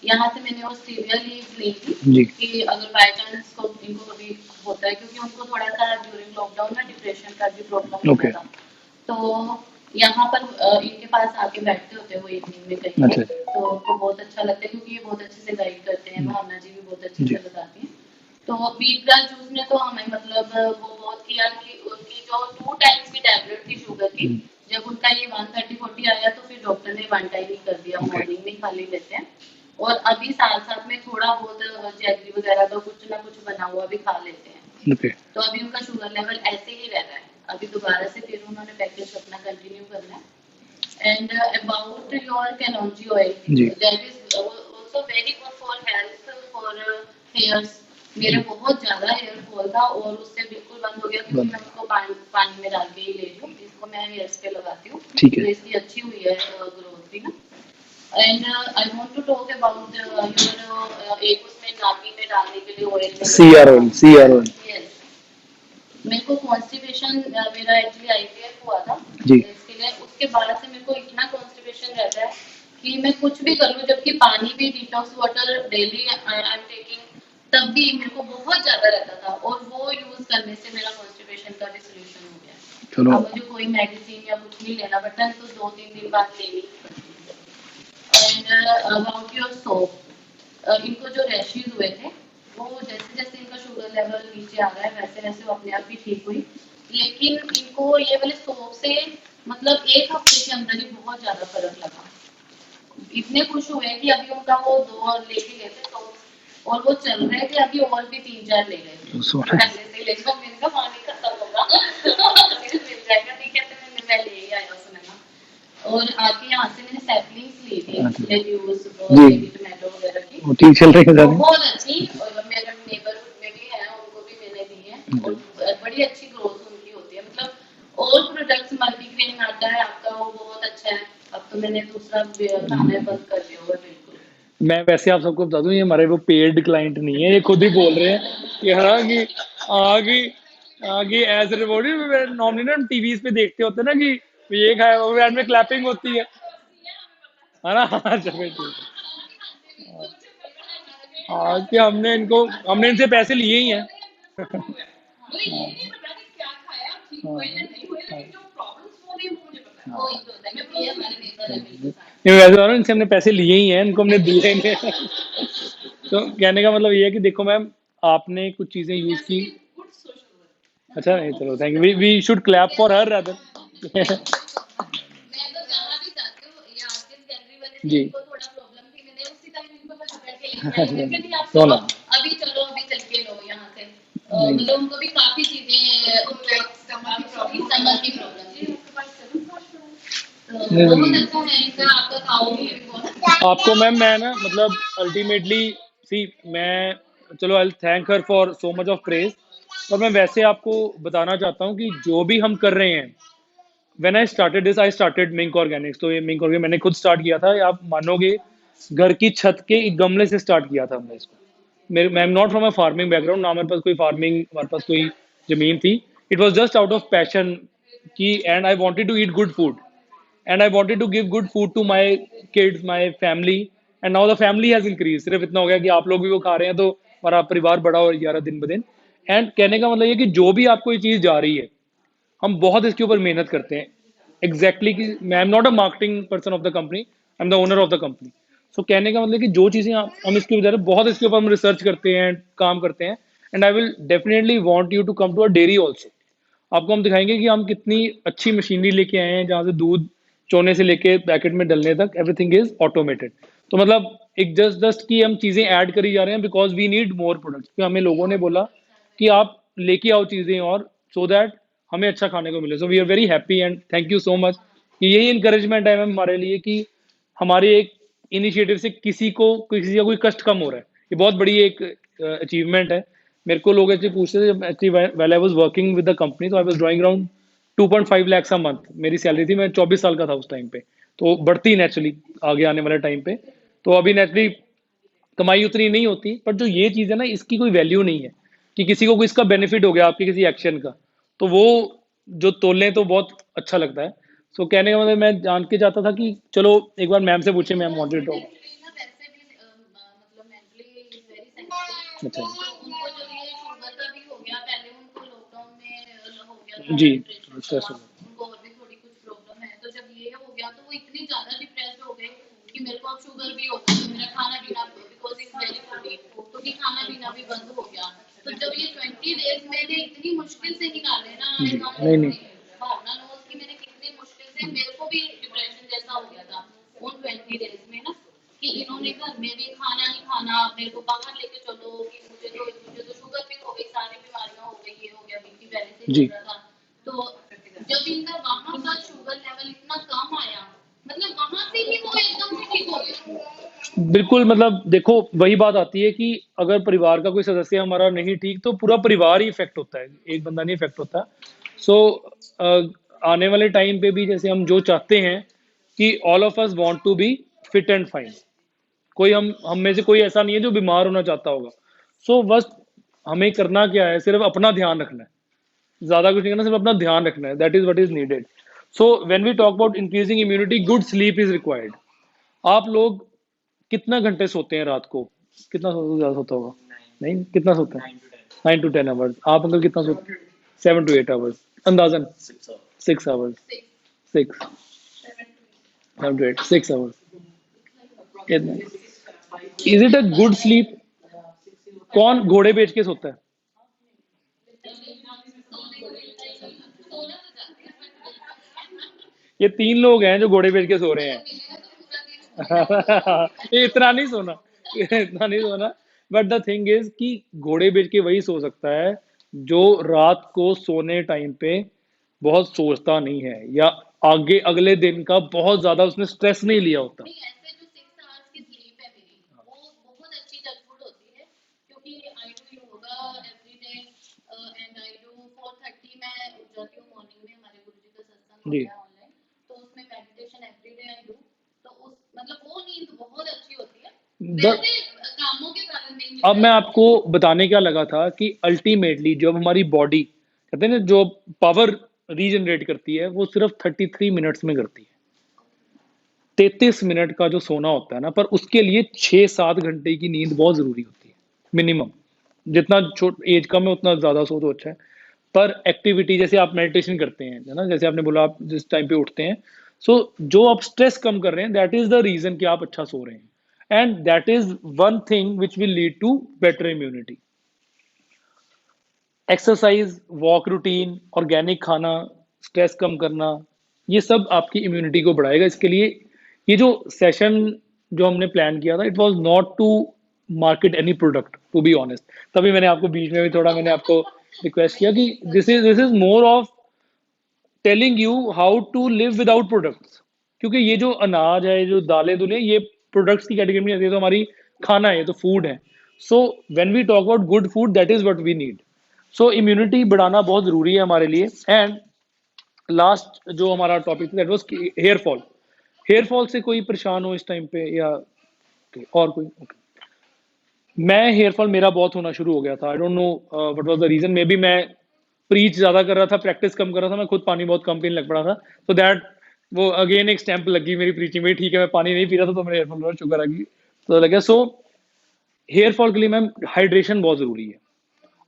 यहाँ से मैंने वो सीरियल लीव ली थी जी कि अगर बाय चांस को इनको कभी होता है, क्योंकि उनको थोड़ा सा ड्यूरिंग लॉकडाउन में डिप्रेशन का भी प्रॉब्लम ओके। होता था। तो यहाँ पर इनके पास आके बैठते होते हैं वो इवनिंग में कहीं अच्छा पे, तो उनको बहुत अच्छा लगता है क्योंकि ये बहुत अच्छे से गाइड करते हैं, भावना जी भी बहुत अच्छे जी से बताती हैं। तो बीटरा जूस ने तो हमें मतलब वो बहुत किया कि उनकी जो 2 टाइम्स की टैबलेट थी शुगर की, जब उनका ये 130-40 आया तो फिर डॉक्टर ने 1 टाइम ही कर दिया, ओके मॉर्निंग में खा लेते हैं। और अभी साथ साथ में थोड़ा बहुत जैगरी वगैरह का कुछ ना कुछ बना हुआ भी खा लेते हैं। ओके तो अभी उनका शुगर लेवल ऐसे ही रह रहा है। अभी दोबारा से फिर उन्होंने पैकेज अपना कंटिन्यू करना है। एंड अबाउट योर कैनोजी ऑयल, जी that is also very good for health, for hairs. मेरा बहुत ज्यादा हेयर फॉल था और उससे बिल्कुल बंद हो गया, क्योंकि मैं उसको पानी में डाल के ही ले रही हूँ, इसको मैं हेयर्स पे लगाती हूँ, ठीक तो है। इसकी अच्छी हुई है ग्रोथ भी ना। And I want to talk about your एक उसमें नाभि में डालने के लिए ऑयल में CR oil, CR oil. Yes. मेरे को कॉन्स्टिपेशन, मेरा एक्चुअली आईवीएफ हुआ था, जी इसके लिए उसके बाद से मेरे को इतना कॉन्स्टिपेशन रहता है कि मैं कुछ भी करूँ, जबकि पानी भी detox water daily I am taking, तब भी मेरे को बहुत ज्यादा रहता था, और वो यूज करने से मेरा कॉन्स्टिपेशन का भी सोल्यूशन हो गया। चलो अब मुझे कोई मेडिसिन या कुछ नहीं लेना पड़ता, नहीं तो 2-3 दिन बाद लेनी पड़ती है। एंड अबाउट योर सोप, इनको जो रैशेज हुए थे, वो जैसे जैसे इनका शुगर लेवल नीचे आ रहा है वैसे वैसे वो अपने आप ही ठीक हुई। लेकिन इनको ये वाले सोप से मतलब 1 हफ्ते के अंदर ही बहुत ज्यादा फर्क लगा। इतने खुश हुए कि अभी उनका वो 2 और लेके गए थे सोप, और वो चल रहे थे, अभी और भी 3-4 ले गए थे सो पहले से लेकर। मैंने कहा पानी खत्म होगा मिल जाएगा, ठीक है, तो मैं ले ही आया सुनैना। और आके यहाँ से मैंने सैपलिंग्स ली थी लेट्यूस और जी बेबी टोमेटो वगैरह की, वो ठीक चल रही है सारी। बहुत अच्छी। और मेरे नेबरहुड में भी है, उनको भी मैंने दी है, और बड़ी अच्छी ग्रोथ उनकी होती है। मतलब और प्रोडक्ट्स मल्टीग्रेन आता है आपका, वो बहुत अच्छा है। अब तो मैंने दूसरा खाना बंद कर दिया हुआ है बिल्कुल। मैं वैसे आप सबको बता दूं, ये हमारे वो पेड क्लाइंट नहीं है, ये खुद ही बोल रहे हैं कि हाँ कि कि एज रिवॉर्डेड नॉर्मली ना हम टीवीज पे देखते होते हैं ना कि ये खाया वो एंड में क्लैपिंग होती है ना। हाँ चलो ठीक है। हाँ कि हमने इनसे पैसे लिए ही हैं। वो एक होता है क्योंकि ये हमारे नेबर है बिल्कुल साथ। नहीं, वैसे बता रहा हूँ, इनसे हमने पैसे लिए ही हैं, इनको हमने दिए ही नहीं। तो कहने का मतलब ये है कि देखो मैम, आपने कुछ चीजें यूज की। अच्छा नहीं, चलो thank you, we should clap for her rather. मैं तो जहाँ भी जाती हूँ ये आजकल गैलरी वाले थे, जी। इनको थोड़ा प्रॉब्लम थी, मैंने उसी टाइम इनको बस पकड़ के लेके आई मैं कि आप सोना चलो अभी चलो अभी चल के लो यहाँ से। मतलब उनको भी काफी चीजें स्टमक की प्रॉब्लम तो बहुत अच्छा है इनका, आपका खाओ भी बहुत आपको मैम मैं ना मतलब अल्टीमेटली सी मैं, चलो आई thank her for so much of praise, पर मैं वैसे आपको बताना चाहता हूँ कि जो भी हम कर रहे हैं, when I started mink Organics, तो ये मिंक ऑर्गेनिक मैंने खुद स्टार्ट किया था, आप मानोगे, घर की छत के एक गमले से स्टार्ट किया था हमने इसको। मेरे मैं am not from a farming background, ना मेरे पास कोई फार्मिंग, हमारे पास कोई जमीन थी। It was just out of passion की, and I wanted to eat good food, and I wanted to give good food to my kids, my family, and now the family has increase. सिर्फ इतना हो गया कि आप लोग भी वो खा रहे हैं, तो हमारा परिवार बड़ा हो जा रहा है दिन ब दिन। एंड कहने का मतलब ये कि जो भी आपको ये चीज़ जा रही है, हम बहुत इसके ऊपर मेहनत करते हैं। एग्जैक्टली कि मैं am not a marketing person of the company, I am the owner of the company. So कहने का मतलब कि जो चीज़ें हम इसके ऊपर बहुत इसके ऊपर हम रिसर्च करते हैं, काम करते हैं। And I will definitely want you to come to a dairy also. आपको हम दिखाएंगे कि हम कितनी अच्छी मशीनरी लेके आए हैं, जहाँ से दूध चोने से लेके पैकेट में डलने तक एवरीथिंग इज ऑटोमेटेड। तो मतलब एक जस्ट जस्ट की हम चीज़ें ऐड करी जा रहे हैं, because we need more products, क्योंकि हमें लोगों ने बोला कि आप लेके आओ चीज़ें, और सो दैट हमें अच्छा खाने को मिले। So we are very happy and thank you so much कि यही इंकरेजमेंट है मैम हमारे लिए, कि हमारे एक इनिशिएटिव से किसी का कोई कष्ट कम हो रहा है। ये बहुत बड़ी एक अचीवमेंट है। मेरे को लोग ऐसे पूछते थे, जब actually when I was working with the company, तो I was drawing around 2.5 lakh a month मेरी सैलरी थी। मैं 24 साल का था उस टाइम पे, तो बढ़ती नेचुरली आगे आने वाले टाइम पे। तो अभी नेचुरली कमाई उतनी नहीं होती, पर जो ये चीज़ है ना, इसकी कोई वैल्यू नहीं है कि किसी को इसका बेनिफिट हो गया आपके किसी एक्शन का, तो वो जो तोलें तो बहुत अच्छा लगता है। सो कहने का मतलब मैं जान के चाहता था कि चलो एक बार मैम से पूछे, मैम वांटेड टू। बेसिकली ना वैसे भी मतलब मेंटली इज वेरी सेंसिटिव, अच्छा तो उनको जब ये शुगर का भी हो गया, पहले उनको लॉकडाउन में हो गया था जी, डिप्रेशन स्ट्रेस का, उनको और भी थोड़ी कुछ प्रॉब्लम है, तो जब ये हो गया तो वो इतनी ज्यादा डिप्रेस हो गए कि मेरे को अब शुगर भी हो गई, तो मेरा खाना पीना बिकॉज इज वेरी फूडी, तो भी खाना पीना भी बंद हो गया। तो जब ये 20 डेज मैंने इतनी मुश्किल से निकाले ना, जी नहीं नहीं, भावना नोज की मैंने कितनी मुश्किल से, मेरे को भी डिप्रेशन जैसा हो गया था उन 20 डेज में ना, कि इन्होंने घर में भी खाना नहीं खाना, मेरे को बाहर लेके चलो, कि मुझे तो शुगर भी हो गई, सारी बीमारियां हो गई, ये हो गया, बीपी पहले से जी चल रहा था। तो जब इनका वहां पर शुगर लेवल इतना कम आया, मतलब वहां से ही वो एकदम से ठीक हो गया। बिल्कुल, मतलब देखो वही बात आती है कि अगर परिवार का कोई सदस्य हमारा नहीं ठीक, तो पूरा परिवार ही इफेक्ट होता है, एक बंदा नहीं इफेक्ट होता। सो आने वाले टाइम पे भी जैसे हम जो चाहते हैं कि all of us want to be fit and fine, कोई हम में से कोई ऐसा नहीं है जो बीमार होना चाहता होगा। सो बस हमें करना क्या है, सिर्फ अपना ध्यान रखना है, ज्यादा कुछ नहीं करना, सिर्फ अपना ध्यान रखना है, that is what is needed. So when we talk about increasing immunity, good sleep is required. आप लोग कितना घंटे सोते हैं रात को? कितना ज्यादा सोता होगा? नहीं, कितना सोते हैं? 9 to 10 आवर्स। आप अंकल कितना सोते हैं? 7 to 8 आवर्स अंदाजन। 6 hours. Six, 7 to 8, 6 hours. Is it a good sleep? कौन घोड़े बेच के सोता है? ये 3 लोग हैं जो घोड़े बेच के सो रहे हैं। ये इतना नहीं सोना, इतना नहीं सोना। बट द थिंग इज कि घोड़े बेच के वही सो सकता है जो रात को सोने टाइम पे बहुत सोचता नहीं है, या आगे अगले दिन का बहुत ज्यादा उसने स्ट्रेस नहीं लिया होता। नहीं, ऐसे जो 6 आवर्स की स्लीप है मेरी, वो बहुत अच्छी टचवुड होती है, क्योंकि I do yoga every day, and I do 4:30 मैं उठ जाती हूँ मॉर्निंग में, हमारे गुरुजी का सत्संग जी। होता है ऑनलाइन, तो उसमें meditation every day I do, तो उस मतलब वो नींद बहुत अच्छी होती है, द वैसे कामों के कारण नहीं अब मिलता मैं है। आपको बताने क्या लगा था कि अल्टीमेटली जब हमारी बॉडी, कहते हैं ना जो पावर रीजनरेट करती है वो सिर्फ 33 मिनट्स में करती है। 33 मिनट का जो सोना होता है ना, पर उसके लिए 6-7 घंटे की नींद बहुत जरूरी होती है मिनिमम। जितना छोट एज कम है उतना ज्यादा सो तो अच्छा है। पर एक्टिविटी जैसे आप मेडिटेशन करते हैं है ना, जैसे आपने बोला आप जिस टाइम पे उठते हैं, सो जो आप स्ट्रेस कम कर रहे हैं दैट इज द रीजन कि आप अच्छा सो रहे हैं, and that is one thing which will lead to better immunity. Exercise, walk routine, organic खाना, स्ट्रेस कम करना, ये सब आपकी इम्यूनिटी को बढ़ाएगा। इसके लिए ये जो सेशन जो हमने प्लान किया था, it was not to market any product to be honest. तभी मैंने आपको बीच में भी थोड़ा मैंने आपको रिक्वेस्ट किया कि this is more of telling you how to live without products. क्योंकि ये जो अनाज है, जो दालें दुलें, ये प्रोडक्ट्स की कैटेगरी में आती है, तो हमारी खाना है, ये तो फूड है। So when we talk about good food, that is what we need. So immunity बढ़ाना बहुत जरूरी है हमारे लिए। एंड लास्ट जो हमारा टॉपिक था that was hair fall. Hair fall से कोई परेशान हो इस टाइम पे या और कोई? okay. मैं हेयर फॉल मेरा बहुत होना शुरू हो गया था। I don't know what was the reason. Maybe मैं प्रीच ज्यादा कर रहा था, प्रैक्टिस कम कर रहा था, मैं खुद पानी बहुत कम पीने लग पड़ा था। तो दैट वो अगेन एक स्टैंप लगी मेरी प्रीचिंग में, ठीक है मैं पानी नहीं पी रहा था तो मेरे हेयर फॉल शुगर आ गई। तो लगा सो हेयर फॉल के लिए मैम हाइड्रेशन बहुत जरूरी है।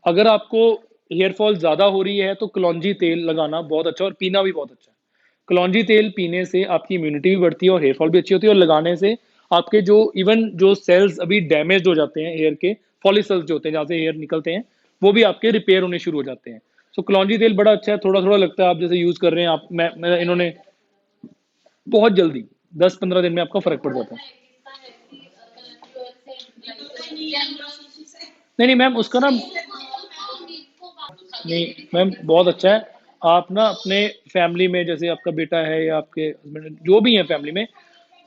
अगर आपको हेयर फॉल ज़्यादा हो रही है तो कलौंजी तेल लगाना बहुत अच्छा, और पीना भी बहुत अच्छा है। कलौंजी तेल पीने से आपकी इम्यूनिटी भी बढ़ती है और हेयर फॉल भी अच्छी होती है, और लगाने से आपके जो इवन जो सेल्स अभी डैमेज हो जाते हैं हेयर के, फॉलिकल्स जो होते हैं जहाँ से हेयर निकलते हैं, वो भी आपके रिपेयर होने शुरू हो जाते हैं। सो कलौंजी तेल बड़ा अच्छा है। थोड़ा थोड़ा लगता है आप जैसे यूज़ कर रहे हैं आप, मैं इन्होंने बहुत जल्दी 10-15 दिन में आपका फर्क पड़ जाता है। नहीं नहीं मैम, उसका ना नहीं मैम, बहुत अच्छा है। आप ना अपने फैमिली में जैसे आपका बेटा है या आपके हस्बैंड जो भी है फैमिली में,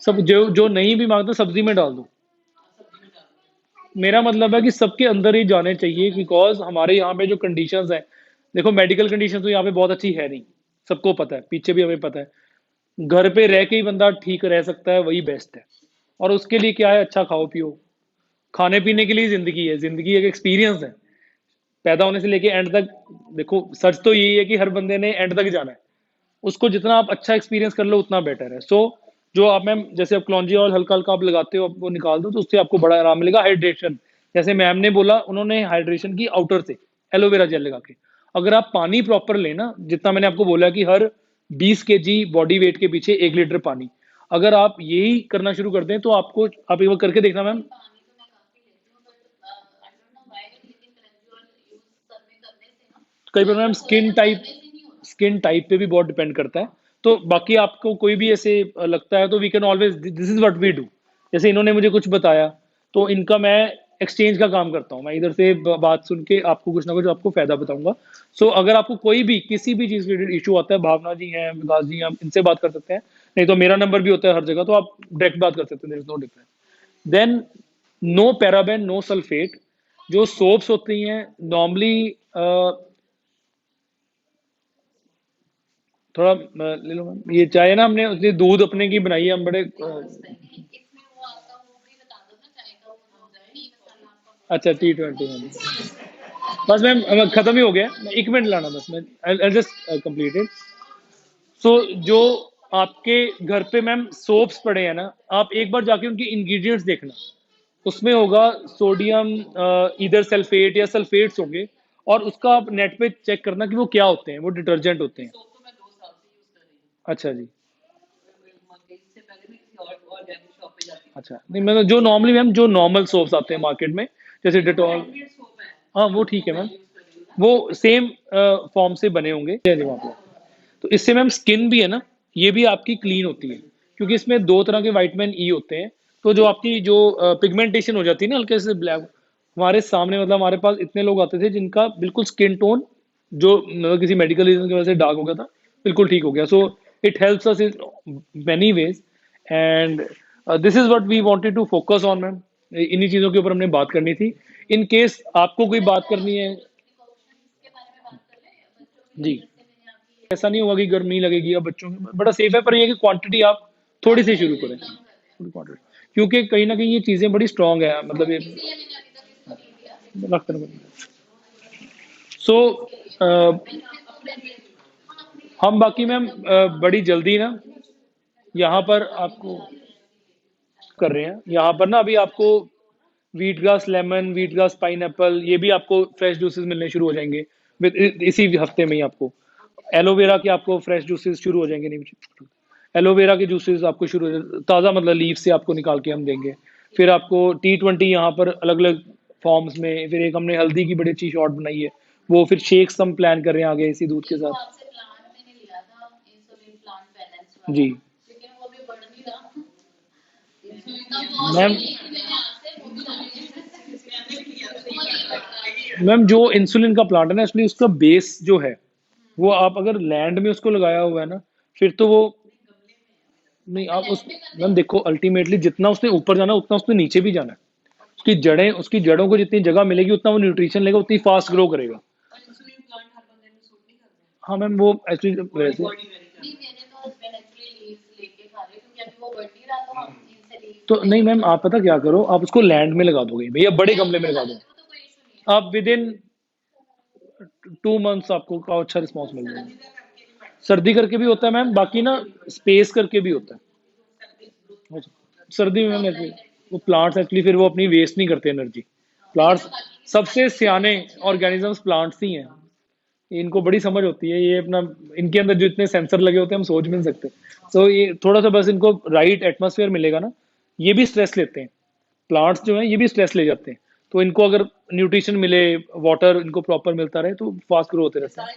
सब जो जो नहीं भी मांगते सब्जी में डाल दो। मेरा मतलब है कि सबके अंदर ही जाने चाहिए, बिकॉज हमारे यहाँ पे जो कंडीशंस हैं, देखो मेडिकल कंडीशन तो यहाँ पे बहुत अच्छी है नहीं, सबको पता है, पीछे भी हमें पता है। घर पे रह के ही बंदा ठीक रह सकता है, वही बेस्ट है। और उसके लिए क्या है, अच्छा खाओ पियो। खाने पीने के लिए ज़िंदगी है, ज़िंदगी एक एक्सपीरियंस है, पैदा होने से लेके एंड तक। देखो सच तो यही है कि हर बंदे ने एंड तक जाना है। उसको जितना आप अच्छा एक्सपीरियंस कर लो उतना बेटर है। सो जो आप मैम जैसे आप कलौंजी ऑयल हल्का हल्का आप लगाते हो, आप वो निकाल दो तो उससे आपको बड़ा आराम मिलेगा। हाइड्रेशन, जैसे मैम ने बोला, उन्होंने हाइड्रेशन की आउटर से एलोवेरा जेल लगा के। अगर आप पानी प्रॉपर लेना, जितना मैंने आपको बोला कि हर 20 kg बॉडी वेट के पीछे 1 लीटर पानी, अगर आप यही करना शुरू कर दें तो आपको, आप एक बार करके देखना मैम। कई बार मैम स्किन टाइप पे भी बहुत डिपेंड करता है। तो बाकी आपको कोई भी ऐसे लगता है तो we can always, this is what we do. जैसे इन्होंने मुझे कुछ बताया तो इनका मैं एक्सचेंज का काम करता हूँ, मैं इधर से बात सुन के आपको कुछ ना कुछ आपको फायदा बताऊंगा। सो अगर आपको कोई भी किसी भी चीज़ के इशू आता है, भावना जी हैं, विकास जी हैं, आप इनसे बात कर सकते हैं। नहीं तो मेरा नंबर भी होता है हर जगह, तो आप डायरेक्ट बात कर सकते हैं, there is no difference. Then no paraben, no sulphate. जो सोप्स होती हैं नॉर्मली, थोड़ा ले लो मैम, ये चाय ना हमने उसने दूध अपने की बनाई है, हम बड़े अच्छा T20 में बस मैम खत्म ही हो गया, मैं 1 मिनट लाना बस, मैं आई जस्ट कंप्लीट इट। सो जो आपके घर पे मैम सोप्स पड़े हैं ना, आप एक बार जाके उनके इंग्रेडिएंट्स देखना, उसमें होगा सोडियम, इधर सल्फेट या सल्फेट्स होंगे, और उसका आप नेट पे चेक करना कि वो क्या होते हैं, वो डिटर्जेंट होते हैं। अच्छा जी। अच्छा नहीं, मतलब जो नॉर्मली मैम जो नॉर्मल सोप्स आते हैं मार्केट में, जैसे डिटॉल, हाँ वो ठीक है मैम, वो सेम फॉर्म से बने होंगे वहाँ पे। तो इससे मैम स्किन भी है ना, ये भी आपकी क्लीन होती है, क्योंकि इसमें 2 तरह के विटामिन ई होते हैं। तो जो आपकी जो पिगमेंटेशन हो जाती है ना हल्के से ब्लैक, हमारे सामने मतलब हमारे पास इतने लोग आते थे जिनका बिल्कुल स्किन टोन जो मतलब किसी मेडिकल रीजन की वजह से डार्क हो गया था, बिल्कुल ठीक हो गया। So it helps us in many ways, and this is what we wanted to focus on ma'am. इन्हीं चीज़ों के ऊपर हमने बात करनी थी। इन केस आपको कोई बात करनी है जी, ऐसा नहीं होगा कि गर्मी नहीं लगेगी या बच्चों की, बड़ा सेफ है। पर ये है कि क्वांटिटी आप थोड़ी सी शुरू करें, थोड़ी क्वांटिटी, क्योंकि कहीं ना कहीं ये चीज़ें बड़ी स्ट्रांग है, मतलब ये रखते रहो। सो हम बाकी मैम बड़ी जल्दी ना यहाँ पर आपको कर रहे हैं, यहाँ पर ना अभी आपको wheat grass lemon, wheat grass pineapple, ये भी आपको फ्रेश जूसेस मिलने शुरू हो जाएंगे इसी हफ्ते में ही। आपको एलोवेरा के आपको फ्रेश जूसेस शुरू हो जाएंगे, नहीं एलोवेरा के जूसेस आपको शुरू ताज़ा मतलब लीफ से आपको निकाल के हम देंगे। फिर आपको T20 यहाँ पर अलग अलग फॉर्म्स में, फिर एक हमने हल्दी की बड़ी अच्छी शॉट बनाई है, वो फिर शेक्स हम प्लान कर रहे हैं आगे इसी दूध के इसको साथ। आपसे प्लांट मैंने लिया था, इंसुलिन प्लांट बैलेंस वाला, जी लेकिन वो अभी बढ़ नहीं रहा। इंसुलिन का बहुत मैम, मैंने आपसे वो भी लाया। मैम जो इंसुलिन का प्लांट है ना, इसलिए उसका बेस जो है वो आप अगर लैंड में उसको लगाया हुआ है ना, फिर तो वो नहीं आप उस मैम देखो अल्टीमेटली जितना उसने ऊपर जाना उतना उसने नीचे भी जाना है। उसकी जड़ें, उसकी जड़ों को जितनी जगह मिलेगी उतना वो न्यूट्रिशन लेगा, उतनी फास्ट ग्रो करेगा। हाँ मैम वो एक्चुअली वैसे नहीं, मेरे तो हस्बैंड एक्चुअली लीव्स लेके खा रहे हैं, क्योंकि अभी वो बढ़ नहीं रहा, तो हम इनसे लीव्स तो नहीं मैम, आप पता क्या करो, आप उसको लैंड में लगा दोगे भैया, बड़े गमले में लगा दो, तो कोई इशू नहीं आप विद इन 2 मंथ्स आपको का अच्छा रिस्पॉन्स मिल जाएगा। सर्दी करके भी होता है मैम, बाकी ना स्पेस करके भी होता है। सर्दी में मैम एक्चुअली वो प्लांट्स एक्चुअली फिर वो अपनी वेस्ट नहीं करते एनर्जी। प्लांट्स सबसे सियाने ऑर्गेनिजम्स प्लांट्स ही हैं, इनको बड़ी समझ होती है, ये अपना इनके अंदर जो इतने सेंसर लगे होते हैं हम सोच भी नहीं सकते। सो ये थोड़ा सा बस इनको राइट एटमॉस्फेयर मिलेगा ना, ये भी स्ट्रेस लेते हैं, प्लांट्स जो हैं ये भी स्ट्रेस ले जाते हैं, तो इनको अगर न्यूट्रिशन मिले, वाटर इनको प्रॉपर मिलता रहे तो फास्ट ग्रो होते रहते हैं।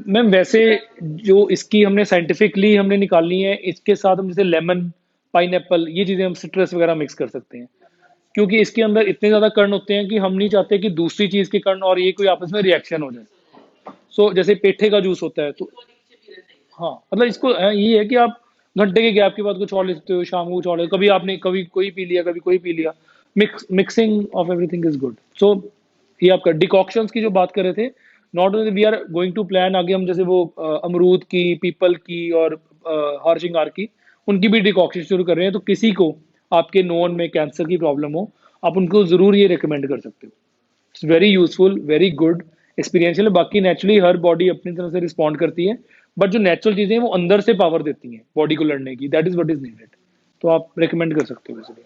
मैम वैसे जो इसकी हमने साइंटिफिकली हमने निकालनी है, इसके साथ हम जैसे लेमन, पाइनएप्पल, ये चीज़ें हम सिट्रस वगैरह मिक्स कर सकते हैं, क्योंकि इसके अंदर इतने ज़्यादा कण होते हैं कि हम नहीं चाहते कि दूसरी चीज़ के कण और ये कोई आपस में रिएक्शन हो जाए। सो जैसे पेठे का जूस होता है तो हाँ मतलब इसको ये है कि आप घंटे के गैप के बाद कुछ और लेते हो, शाम को कुछ और कभी आपने कभी कोई पी लिया, कभी कोई पी लिया, mixing of everything is good. So ये आपका डिकॉक्शंस की जो बात कर रहे थे, not only we are going to plan आगे, हम जैसे वो अमरूद की, पीपल की और हारशिंगार की, उनकी भी डिकॉक्शन शुरू कर रहे हैं, तो किसी को आपके नोन में कैंसर की प्रॉब्लम हो, आप उनको ज़रूर ये रिकमेंड कर सकते हो। It's very useful, very good experiential. बाकी नेचुरली हर बॉडी अपनी तरह से रिस्पॉन्ड करती है, बट जो नेचुरल चीज़ें हैं वो अंदर से पावर देती हैं बॉडी को लड़ने की, that is what is needed. तो आप रिकमेंड कर सकते हो इसलिए।